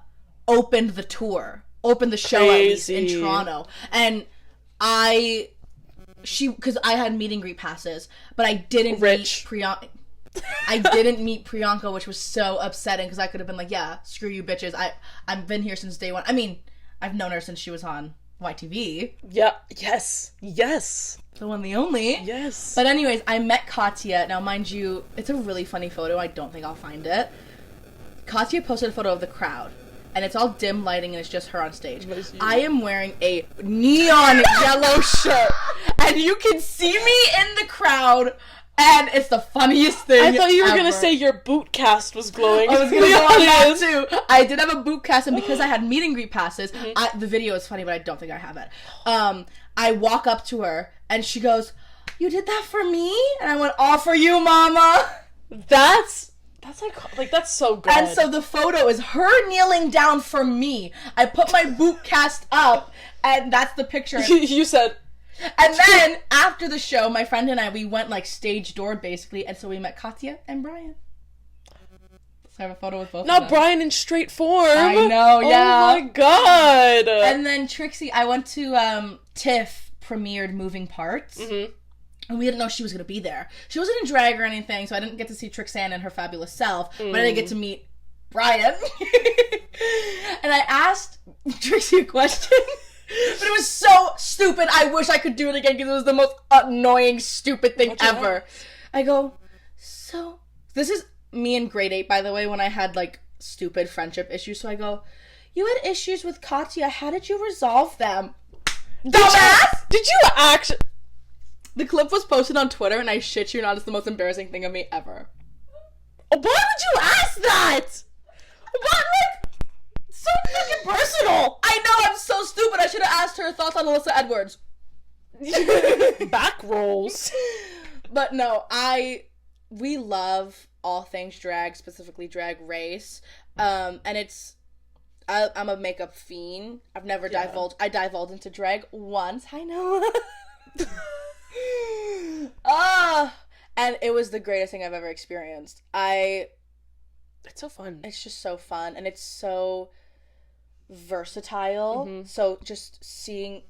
[SPEAKER 2] opened the tour. Opened the show, at least, in Toronto. And because I had meet and greet passes, but I didn't meet Priyanka. I didn't meet Priyanka, which was so upsetting, because I could have been like, yeah, screw you bitches. I've been here since day one. I mean, I've known her since she was on YTV.
[SPEAKER 1] Yeah. Yes.
[SPEAKER 2] The one, the only.
[SPEAKER 1] Yes.
[SPEAKER 2] But anyways, I met Katya. Now, mind you, it's a really funny photo. I don't think I'll find it. Katya posted a photo of the crowd, and it's all dim lighting, and it's just her on stage. I am wearing a neon yellow shirt, and you can see me in the crowd, and it's the funniest thing
[SPEAKER 1] I thought you were
[SPEAKER 2] ever.
[SPEAKER 1] gonna say your boot cast was glowing.
[SPEAKER 2] I was gonna go on that too. I did have a boot cast, and because I had meet and greet passes, the video is funny, but I don't think I have it. I walk up to her, and she goes, "You did that for me?" And I went, "All for you, mama."
[SPEAKER 1] That's like that's so good.
[SPEAKER 2] And so the photo is her kneeling down for me. I put my boot cast up, and that's the picture.
[SPEAKER 1] You said.
[SPEAKER 2] And then, after the show, my friend and I, we went, like, stage door, basically, and so we met Katya and Brian. So I have a photo with both of them.
[SPEAKER 1] Not Brian in straight form.
[SPEAKER 2] I know, yeah.
[SPEAKER 1] Oh my god.
[SPEAKER 2] And then Trixie, I went to, TIFF premiered Moving Parts.
[SPEAKER 1] Mm-hmm.
[SPEAKER 2] And we didn't know she was going to be there. She wasn't in drag or anything, so I didn't get to see Trixan and her fabulous self, but I did get to meet Brian. And I asked Trixie a question. But it was so stupid. I wish I could do it again, because it was the most annoying, stupid thing ever. I go, so... This is me in grade 8, by the way, when I had, like, stupid friendship issues. So I go, you had issues with Katya. How did you resolve them? Dumbass!
[SPEAKER 1] Did you actually...
[SPEAKER 2] The clip was posted on Twitter, and I shit you not, it's the most embarrassing thing of me ever.
[SPEAKER 1] Why would you ask that? What, like... So fucking personal.
[SPEAKER 2] I know, I'm so stupid. I should have asked her thoughts on Alyssa Edwards.
[SPEAKER 1] Back rolls.
[SPEAKER 2] But no, we love all things drag, specifically Drag Race. And I'm a makeup fiend. I've never divulged. I divulged into drag once. I know. And it was the greatest thing I've ever experienced.
[SPEAKER 1] It's so fun.
[SPEAKER 2] It's just so fun, and it's so versatile.
[SPEAKER 1] Mm-hmm.
[SPEAKER 2] So just seeing...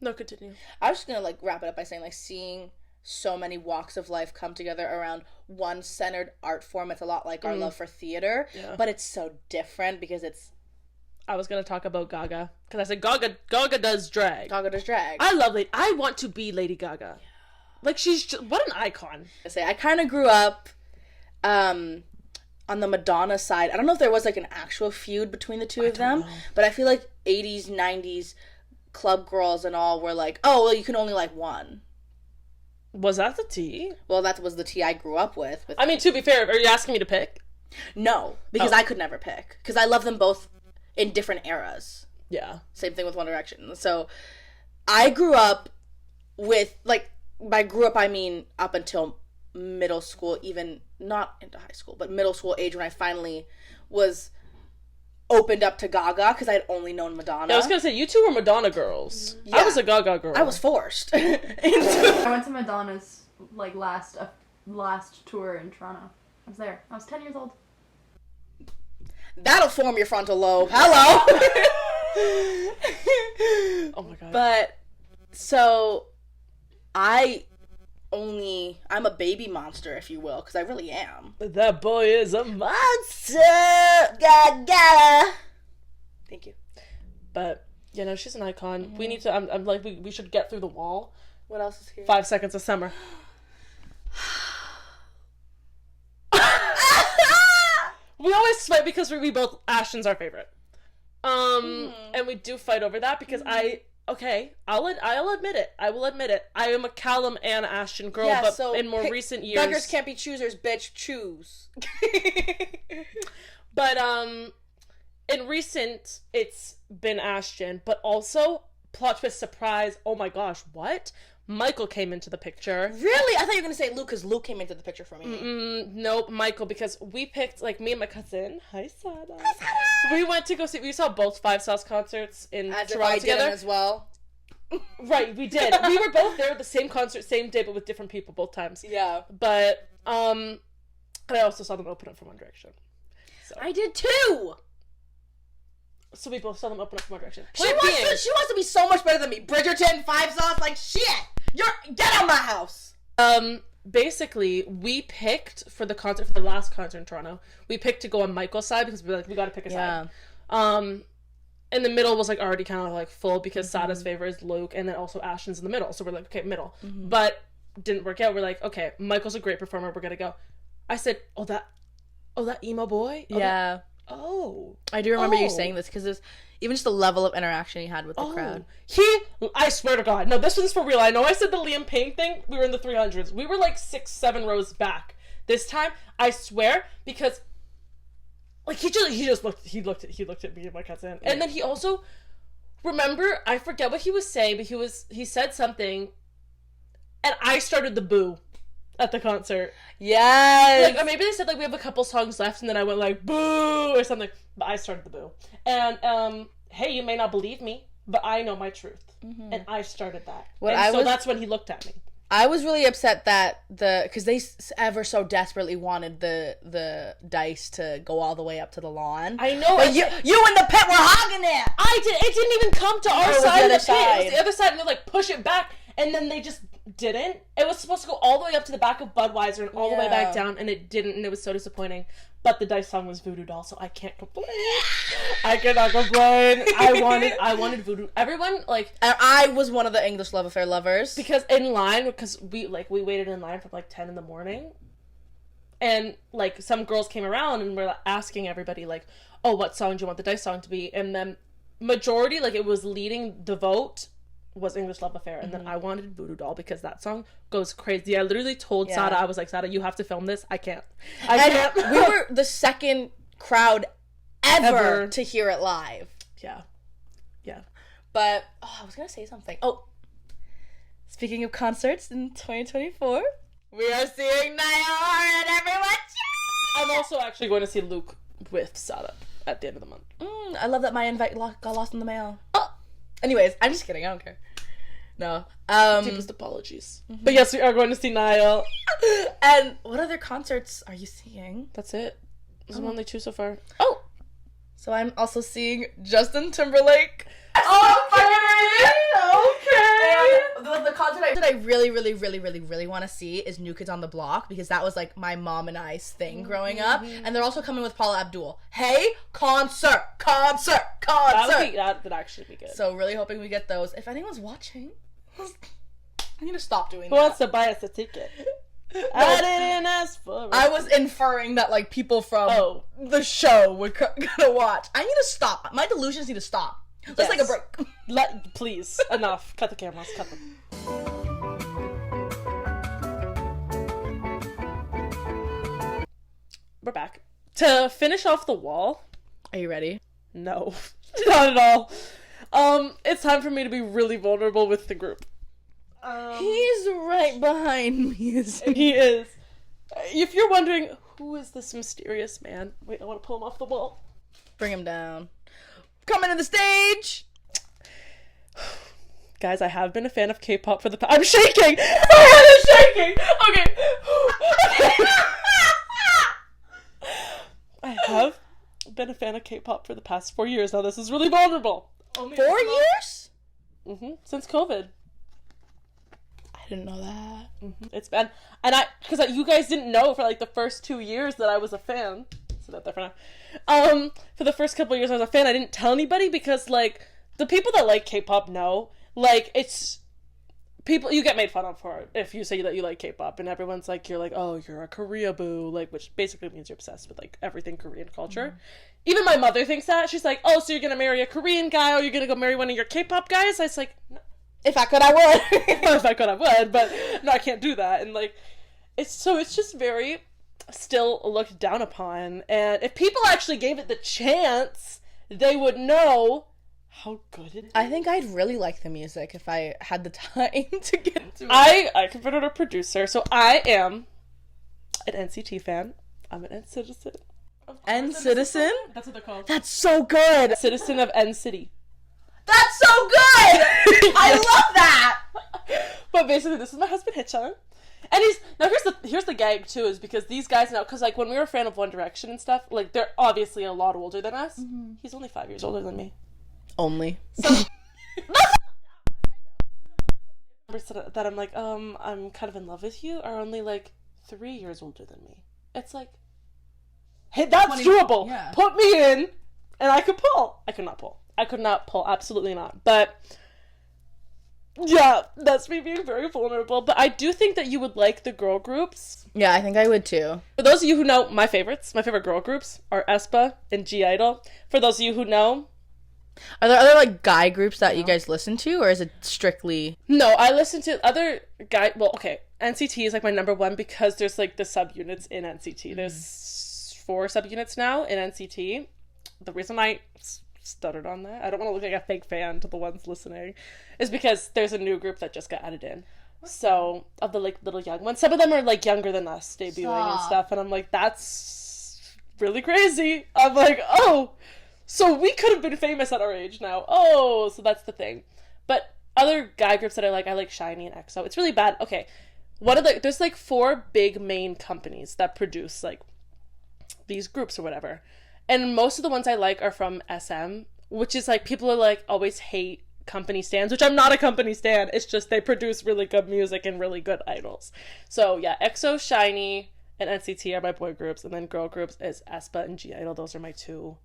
[SPEAKER 1] No, continue.
[SPEAKER 2] I was just gonna, like, wrap it up by saying, like, seeing so many walks of life come together around one centered art form. It's a lot like our love for theater, but it's so different because it's...
[SPEAKER 1] I was gonna talk about Gaga, because I said Gaga does drag.
[SPEAKER 2] Gaga does drag.
[SPEAKER 1] I love Lady... I want to be Lady Gaga. Yeah. Like, she's just... What an icon.
[SPEAKER 2] I kind of grew up, on the Madonna side. I don't know if there was, like, an actual feud between the two of them, but I feel like 80s, 90s club girls and all were like, oh, well, you can only like one.
[SPEAKER 1] Was that the tea?
[SPEAKER 2] Well, that was the tea I grew up with.
[SPEAKER 1] I mean, to be fair, are you asking me to pick?
[SPEAKER 2] No, because I could never pick. Because I love them both in different eras.
[SPEAKER 1] Yeah.
[SPEAKER 2] Same thing with One Direction. So, I grew up with, like, by grew up, I mean up until middle school, even not into high school, but middle school age, when I finally was opened up to Gaga, because I had only known Madonna.
[SPEAKER 1] Yeah, I was gonna say, you two were Madonna girls. Yeah. I was a Gaga girl.
[SPEAKER 2] I was forced.
[SPEAKER 3] I went to Madonna's, like, last tour in Toronto. I was there. I was 10 years old.
[SPEAKER 2] That'll form your frontal lobe. Hello!
[SPEAKER 1] Oh my god.
[SPEAKER 2] But, so, I'm a baby monster, if you will, because I really am.
[SPEAKER 1] That boy is a monster!
[SPEAKER 2] Gaga! Thank you.
[SPEAKER 1] But, you know, she's an icon. Mm-hmm. We need to, I'm like, we should get through the wall.
[SPEAKER 2] What else is here?
[SPEAKER 1] 5 Seconds of Summer. We always fight because we both, Ashton's our favorite. And we do fight over that because okay, I'll admit it. I will admit it. I am a Callum and Ashton girl, but in more recent years,
[SPEAKER 2] beggars can't be choosers, bitch. Choose.
[SPEAKER 1] But in recent, it's been Ashton, but also plot twist surprise. Oh my gosh, what? Michael came into the picture.
[SPEAKER 2] Really? I thought you were gonna say Luke, because Luke came into the picture for me.
[SPEAKER 1] Nope, Michael, because we picked, like, me and my cousin. Hi, Sada. We went to go see. We saw both Five Sauce concerts in Toronto together
[SPEAKER 2] as well.
[SPEAKER 1] Right, we did. We were both there at the same concert, same day, but with different people both times.
[SPEAKER 2] Yeah.
[SPEAKER 1] But and I also saw them open up for One Direction. So.
[SPEAKER 2] I did too.
[SPEAKER 1] So we both saw them open up for One Direction.
[SPEAKER 2] She wants to be so much better than me. Bridgerton, Five Sauce, like shit. Get out of my house.
[SPEAKER 1] Basically, we picked for the concert, for the last concert in Toronto, we picked to go on Michael's side because we were like, we gotta pick a side. In the middle was like already kind of like full because Sada's favorite is Luke, and then also Ashton's in the middle. So we're like, okay, middle. But didn't work out. We're like, okay, Michael's a great performer. We're gonna go. I said, oh that emo boy.
[SPEAKER 2] Yeah. I do remember you saying this because there's even just the level of interaction he had with the crowd.
[SPEAKER 1] I swear to God, no, this one's for real. I know I said the Liam Payne thing. We were in the 300s. We were like 6-7 rows back. This time, I swear, because like he looked at me and my cousin, and then he also, remember, I forget what he was saying, but he said something, and I started the boo at the concert.
[SPEAKER 2] Yes.
[SPEAKER 1] Like, or maybe they said like we have a couple songs left, and then I went like boo or something, but I started the boo. And hey, you may not believe me, but I know my truth, and I started that. That's when he looked at me.
[SPEAKER 2] I was really upset that because they ever so desperately wanted the dice to go all the way up to the lawn.
[SPEAKER 1] I know.
[SPEAKER 2] But you in the pit were hogging it.
[SPEAKER 1] It didn't even come to our side of the pit. It was the other side, and they like push it back, and then they just didn't. It was supposed to go all the way up to the back of Budweiser and all the way back down, and it didn't, and it was so disappointing. But the dice song was Voodoo Doll, so I can't complain. I cannot complain. I wanted Voodoo. Everyone, like...
[SPEAKER 2] I was one of the English Love Affair lovers.
[SPEAKER 1] Because we waited in line from, like, 10 in the morning. And, like, some girls came around and were asking everybody, like, oh, what song do you want the dice song to be? And then majority, like, it was leading the vote was English Love Affair, and then I wanted Voodoo Doll because that song goes crazy. I literally told Sada, I was like, Sada, you have to film this. I can't.
[SPEAKER 2] We were the second crowd ever to hear it live.
[SPEAKER 1] Yeah.
[SPEAKER 2] But I was gonna say something. Oh, speaking of concerts in 2024, we are seeing Niall and everyone.
[SPEAKER 1] I'm also actually going to see Luke with Sada at the end of the month.
[SPEAKER 2] I love that my invite got lost in the mail. Anyways, I'm just kidding. I don't care. No.
[SPEAKER 1] Deepest apologies. But yes, we are going to see Niall.
[SPEAKER 2] And what other concerts are you seeing?
[SPEAKER 1] That's it. There's only 2 so far.
[SPEAKER 2] Oh! So I'm also seeing Justin Timberlake. Okay! The concert that I really, really, really, really, really want to see is New Kids on the Block, because that was like my mom and I's thing growing up. And they're also coming with Paula Abdul. Hey, concert! That
[SPEAKER 1] would actually be good.
[SPEAKER 2] So really hoping we get those. If anyone's watching, I'm gonna stop doing
[SPEAKER 1] that. Who wants to buy us a ticket? I didn't ask for it.
[SPEAKER 2] I was inferring that like people from the show were gonna watch. I need to stop. My delusions need to stop. Let's take a break.
[SPEAKER 1] Please. Enough. Cut the cameras. Cut them. We're back. To finish off the wall.
[SPEAKER 2] Are you ready?
[SPEAKER 1] No. Not at all. It's time for me to be really vulnerable with the group.
[SPEAKER 2] He's right behind me.
[SPEAKER 1] He is. If you're wondering, who is this mysterious man? Wait, I want to pull him off the wall.
[SPEAKER 2] Bring him down. Coming to the stage!
[SPEAKER 1] Guys, I have been a fan of K-pop for the past... I'm shaking! My head is shaking! Okay. I have been a fan of K-pop for the past 4 years. Now, this is really vulnerable.
[SPEAKER 2] 4 years?
[SPEAKER 1] Since COVID.
[SPEAKER 2] I didn't know that.
[SPEAKER 1] It's been... And because you guys didn't know for, like, the first 2 years that I was a fan. So that there for now. For the first couple of years I was a fan, I didn't tell anybody because, like, the people that like K-pop know, like, it's people, you get made fun of for it if you say that you like K-pop, and everyone's like, you're like, oh, you're a Korea boo, like, which basically means you're obsessed with like everything Korean culture. Even my mother thinks that. She's like, oh, so you're gonna marry a Korean guy, or you're gonna go marry one of your K-pop guys? I was like, no.
[SPEAKER 2] If I could, I would.
[SPEAKER 1] If I could, I would, but no, I can't do that. And like, it's just very still looked down upon, and if people actually gave it the chance, they would know how good it is.
[SPEAKER 2] I think I'd really like the music if I had the time to get to it.
[SPEAKER 1] I consider a producer, so I am an NCT fan. I'm an N-Citizen.
[SPEAKER 2] N-Citizen?
[SPEAKER 1] That's what they're called.
[SPEAKER 2] That's so good!
[SPEAKER 1] Citizen of N-City.
[SPEAKER 2] That's so good! I love that!
[SPEAKER 1] But basically, this is my husband Hitchon. And here's the gag too, is because these guys now, because like when we were a fan of One Direction and stuff, like they're obviously a lot older than us. Mm-hmm. He's only 5 years older than me.
[SPEAKER 2] Only.
[SPEAKER 1] So that I'm like, I'm kind of in love with you, are only like 3 years older than me. It's like, hey, that's doable. Yeah. Put me in, and I could pull. I could not pull. Absolutely not. But yeah, that's me being very vulnerable. But I do think that you would like the girl groups.
[SPEAKER 2] Yeah, I think I would too.
[SPEAKER 1] For those of you who know my favorite girl groups are aespa and G-Idol. For those of you who know,
[SPEAKER 2] are there other like guy groups that you guys listen to, or is it strictly?
[SPEAKER 1] No, I listen to other guy. Well, okay, NCT is like my number one because there's like the subunits in NCT. There's 4 subunits now in NCT. The reason I stuttered on that, I don't want to look like a fake fan to the ones listening, is because there's a new group that just got added in. So of the like little young ones, some of them are like younger than us debuting and stuff, and I'm like, that's really crazy. I'm like, oh, so we could have been famous at our age now. Oh, so that's the thing. But other guy groups that I like Shiny and EXO. It's really bad. Okay, there's like 4 big main companies that produce like these groups or whatever. And most of the ones I like are from SM, which is like, people are like, always hate company stands, which I'm not a company stan. It's just they produce really good music and really good idols. So yeah, EXO, Shiny, and NCT are my boy groups, and then girl groups is aespa and G-Idol. Those are my 2.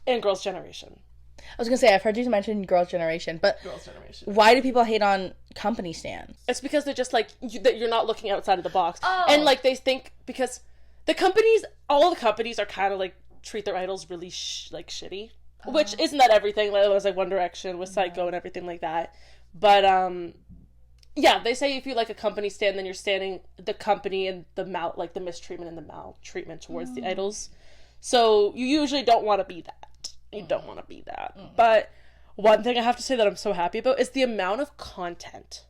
[SPEAKER 1] And Girls' Generation.
[SPEAKER 2] I was gonna say, I've heard you mention Girls' Generation, but
[SPEAKER 1] Girls' Generation.
[SPEAKER 2] Why do people hate on company stands?
[SPEAKER 1] It's because they're just like, that you're not looking outside of the box. Oh. And like, they think, because all the companies are kind of like, treat their idols really shitty, which isn't that everything. Like, it was like One Direction with Psycho and everything like that. But yeah, they say if you like a company stan, then you're standing the company and the mistreatment and the maltreatment towards the idols. So you usually don't want to be that. You don't want to be that. But one thing I have to say that I'm so happy about is the amount of content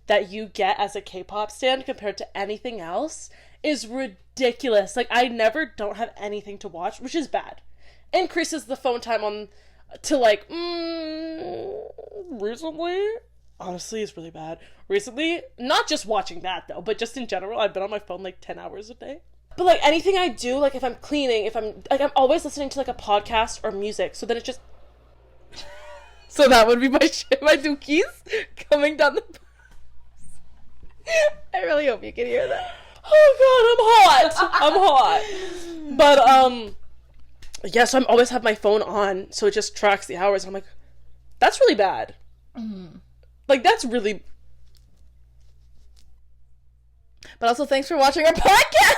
[SPEAKER 1] that you get as a K-pop stan compared to anything else is ridiculous. Like, I never don't have anything to watch, which is bad. Increases the phone time on to like recently. Honestly, it's really bad. Recently, not just watching that though, but just in general, I've been on my phone like 10 hours a day. But like anything I do, like if I'm cleaning, I'm always listening to like a podcast or music. So then it just. So that would be my dookies coming down the.
[SPEAKER 2] I really hope you can hear that.
[SPEAKER 1] Oh god, I'm hot. But yeah, so I'm always have my phone on, so it just tracks the hours. And I'm like, that's really bad. Mm-hmm. Like, that's really.
[SPEAKER 2] But also, thanks for watching our podcast.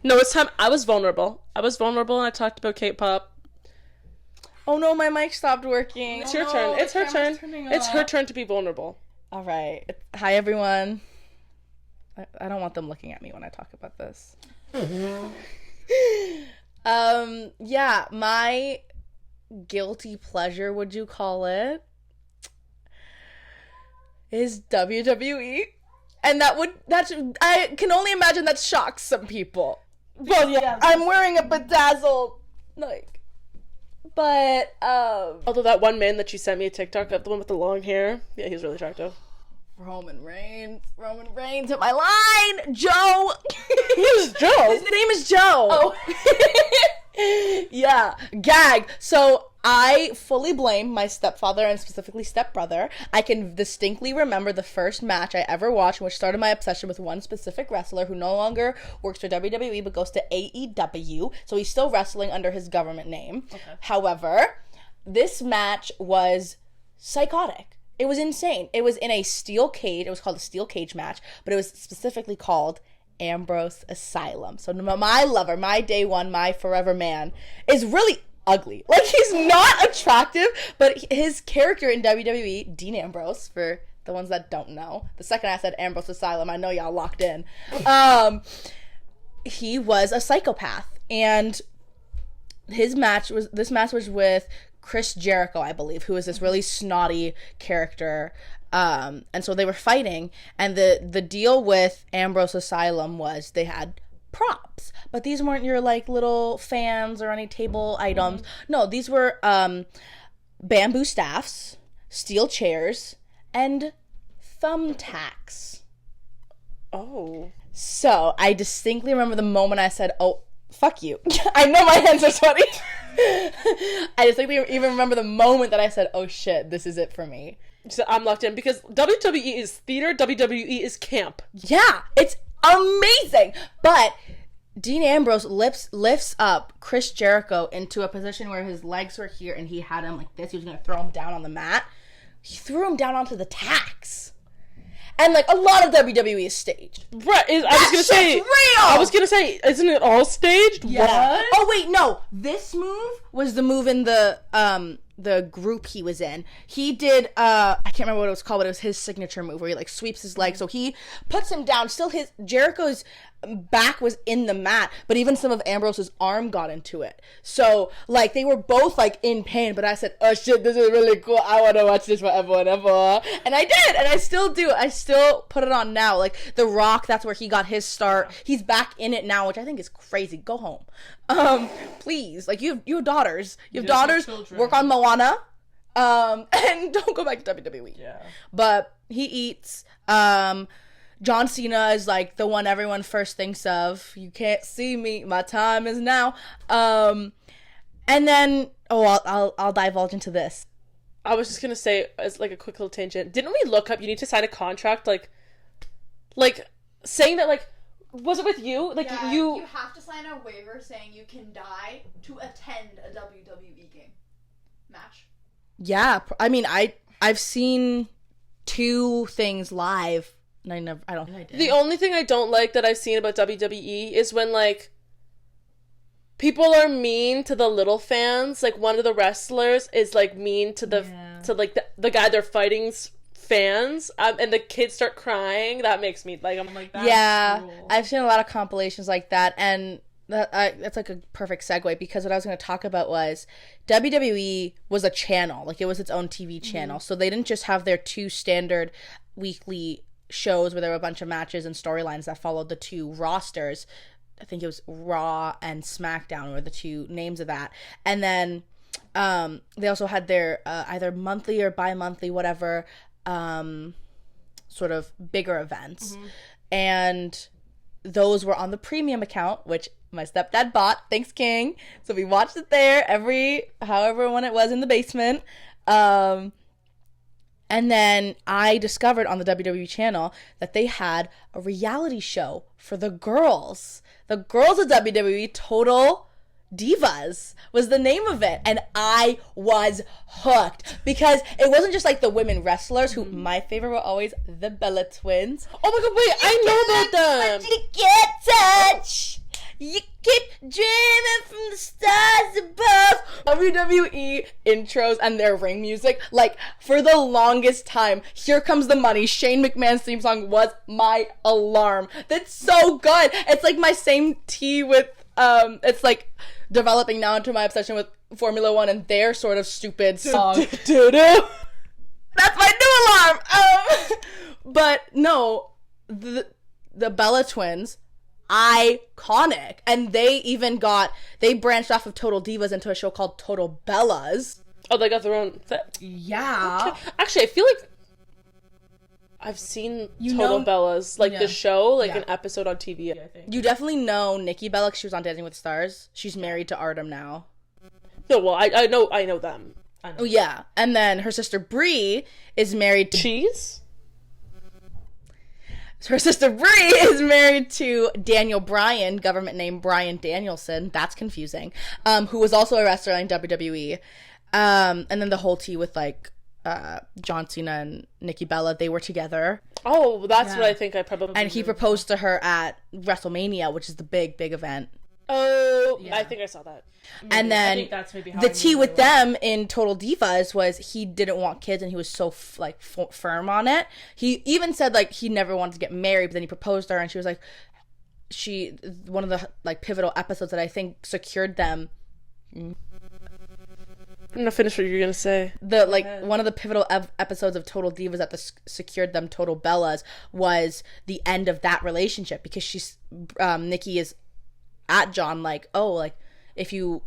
[SPEAKER 1] No, it's time. I was vulnerable, and I talked about K-pop.
[SPEAKER 2] Oh no, my mic stopped working.
[SPEAKER 1] It's your turn. It's her turn. It's her turn to be vulnerable.
[SPEAKER 2] All right. Hi, everyone. I don't want them looking at me when I talk about this. Yeah, my guilty pleasure, would you call it, is WWE. And I can only imagine that shocks some people. Well, yeah, I'm wearing a bedazzled, but,
[SPEAKER 1] although that one man that you sent me a TikTok of, the one with the long hair, yeah, he's really attractive.
[SPEAKER 2] Roman Reigns at my line! Joe!
[SPEAKER 1] Who's Joe?
[SPEAKER 2] His name is Joe! Oh. Yeah, gag. So, I fully blame my stepfather and specifically stepbrother. I can distinctly remember the first match I ever watched, which started my obsession with one specific wrestler who no longer works for WWE but goes to AEW. So he's still wrestling under his government name. Okay. However, this match was psychotic. It was insane. It was in a steel cage. It was called a steel cage match, but it was specifically called Ambrose Asylum. So my lover, my day one, my forever man, is really ugly. Like, he's not attractive, but his character in WWE, Dean Ambrose, for the ones that don't know, the second I said Ambrose Asylum, I know y'all locked in. He was a psychopath, and this match was with Chris Jericho, I believe, who is this really snotty character. And so they were fighting, and the deal with Ambrose Asylum was they had props, but these weren't your like little fans or any table items. No, these were bamboo staffs, steel chairs, and thumbtacks.
[SPEAKER 1] Oh.
[SPEAKER 2] So I distinctly remember the moment I said, "Oh, fuck you." I know my hands are sweaty. I distinctly even remember the moment that I said, "Oh shit, this is it for me."
[SPEAKER 1] So I'm locked in because WWE is theater, WWE is camp.
[SPEAKER 2] Yeah, it's amazing. But Dean Ambrose lifts up Chris Jericho into a position where his legs were here and he had him like this. He was going to throw him down on the mat. He threw him down onto the tacks. And like a lot of WWE is staged.
[SPEAKER 1] Right. I was gonna say, isn't it all staged?
[SPEAKER 2] Yeah. What? Oh wait, no. This move was the move in the group he was in. He did I can't remember what it was called, but it was his signature move where he like sweeps his leg. So he puts him down. Still Jericho's back was in the mat, but even some of Ambrose's arm got into it. So like they were both like in pain, but I said, "Oh shit, this is really cool. I want to watch this forever and ever." And I did, and I still do. I still put it on now. Like The Rock, that's where he got his start. He's back in it now, which I think is crazy. Go home. Please. Like you have daughters. You have daughters, work on Moana. And don't go back to WWE. Yeah. But he eats. John Cena is like the one everyone first thinks of. You can't see me. My time is now. And then I'll divulge into this.
[SPEAKER 1] I was just gonna say as like a quick little tangent. Didn't we look up? You need to sign a contract, like saying that like. Was it with you? Like
[SPEAKER 3] yeah, you have to sign a waiver saying you can die to attend a WWE game match.
[SPEAKER 2] Yeah, I mean I've seen 2 things live. And I don't think I did.
[SPEAKER 1] The only thing I don't like that I've seen about WWE is when, like, people are mean to the little fans. Like, one of the wrestlers is, like, mean to the the guy they're fighting's fans. And the kids start crying. That makes me, like, I'm like, that's cool.
[SPEAKER 2] I've seen a lot of compilations like that. And that's, like, a perfect segue. Because what I was going to talk about was WWE was a channel. Like, it was its own TV channel. So they didn't just have their 2 standard weekly shows where there were a bunch of matches and storylines that followed the 2 rosters. I think it was Raw and SmackDown were the 2 names of that. And then they also had their either monthly or bi-monthly, whatever, sort of bigger events. And those were on the premium account, which my stepdad bought. Thanks, King. So we watched it there however when it was in the basement. And then I discovered on the WWE channel that they had a reality show for the girls. The girls of WWE, Total Divas, was the name of it. And I was hooked. Because it wasn't just like the women wrestlers, who my favorite were always the Bella Twins.
[SPEAKER 1] Oh my god, wait, I know about them!
[SPEAKER 2] You can't touch! You keep dreaming from the stars above. WWE intros and their ring music, like, for the longest time, Here Comes the Money, Shane McMahon's theme song was my alarm. That's so good. It's like my same tea with, it's like developing now into my obsession with Formula One and their sort of stupid song. That's my new alarm. But no, the Bella Twins, iconic. And they branched off of Total Divas into a show called Total Bellas.
[SPEAKER 1] Oh, they got their own thing?
[SPEAKER 2] Yeah.
[SPEAKER 1] Okay. Actually, I feel like I've seen Total Bellas, like the show, like an episode on TV, I think.
[SPEAKER 2] You definitely know Nikki Bella, 'cause she was on Dancing with the Stars. She's married to Artem now.
[SPEAKER 1] No, well, I know them.
[SPEAKER 2] Oh, yeah. And then her sister Brie is married to...
[SPEAKER 1] Cheese?
[SPEAKER 2] Her sister Brie is married to Daniel Bryan, government name Bryan Danielson. That's confusing. Who was also a wrestler in WWE. And then the whole tea with, like, John Cena and Nikki Bella, they were together.
[SPEAKER 1] Oh, that's what I think I probably.
[SPEAKER 2] And he proposed to her at WrestleMania, which is the big event.
[SPEAKER 1] Oh, I think I saw that.
[SPEAKER 2] And then
[SPEAKER 1] I think that's maybe how
[SPEAKER 2] the tea with them in Total Divas was he didn't want kids, and he was so firm on it. He even said like he never wanted to get married, but then he proposed to her, and she was like, one of the like pivotal episodes that I think secured them.
[SPEAKER 1] I'm gonna finish what you're gonna say.
[SPEAKER 2] One of the pivotal episodes of Total Divas that secured them Total Bellas was the end of that relationship, because Nikki is at John like, oh, like if you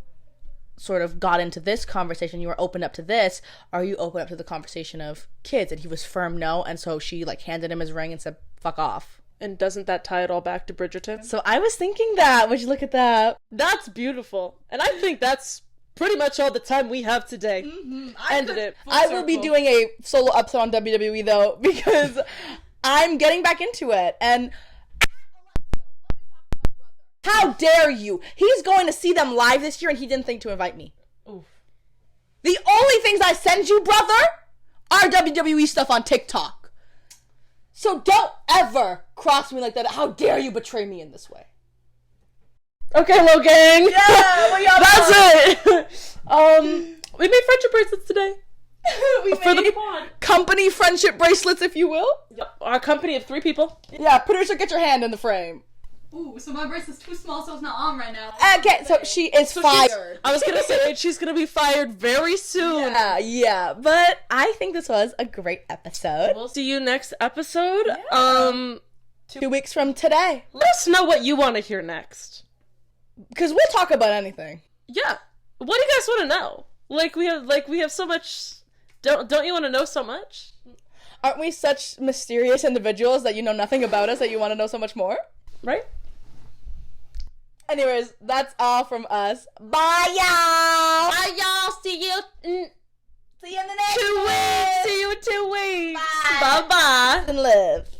[SPEAKER 2] sort of got into this conversation, you were open up to this, are you open up to the conversation of kids? And he was firm no, and so she like handed him his ring and said fuck off.
[SPEAKER 1] And doesn't that tie it all back to Bridgerton?
[SPEAKER 2] So I was thinking that. Would you look at that?
[SPEAKER 1] That's beautiful. And I think that's pretty much all the time we have today. Ended it.
[SPEAKER 2] I will be doing a solo episode on WWE though, because I'm getting back into it. And how dare you? He's going to see them live this year, and he didn't think to invite me.
[SPEAKER 1] Oof.
[SPEAKER 2] The only things I send you, brother, are WWE stuff on TikTok. So don't ever cross me like that. How dare you betray me in this way?
[SPEAKER 1] Okay, Low Gang.
[SPEAKER 2] Yeah,
[SPEAKER 1] that's it. We made friendship bracelets today.
[SPEAKER 2] We
[SPEAKER 1] for
[SPEAKER 2] made
[SPEAKER 1] the
[SPEAKER 2] company friendship bracelets, if you will.
[SPEAKER 1] Yep. Our company of 3 people.
[SPEAKER 2] Yeah, producer, get your hand in the frame.
[SPEAKER 3] Ooh, so my bracelet's too small, so it's not on right now.
[SPEAKER 2] Okay, so she is fired.
[SPEAKER 1] I was gonna say she's gonna be fired very soon.
[SPEAKER 2] Yeah, but I think this was a great episode.
[SPEAKER 1] We'll see you next episode.
[SPEAKER 2] Yeah. 2 weeks from today.
[SPEAKER 1] Let us know what you want to hear next.
[SPEAKER 2] Because we'll talk about anything.
[SPEAKER 1] Yeah. What do you guys want to know? We have so much. Don't you want to know so much?
[SPEAKER 2] Aren't we such mysterious individuals that you know nothing about us that you want to know so much more?
[SPEAKER 1] Right?
[SPEAKER 2] Anyways, that's all from us. Bye, y'all!
[SPEAKER 1] Bye, y'all! See you in
[SPEAKER 2] the next
[SPEAKER 1] 2 weeks! See you in 2 weeks!
[SPEAKER 2] Bye!
[SPEAKER 1] Bye-bye!
[SPEAKER 2] And live.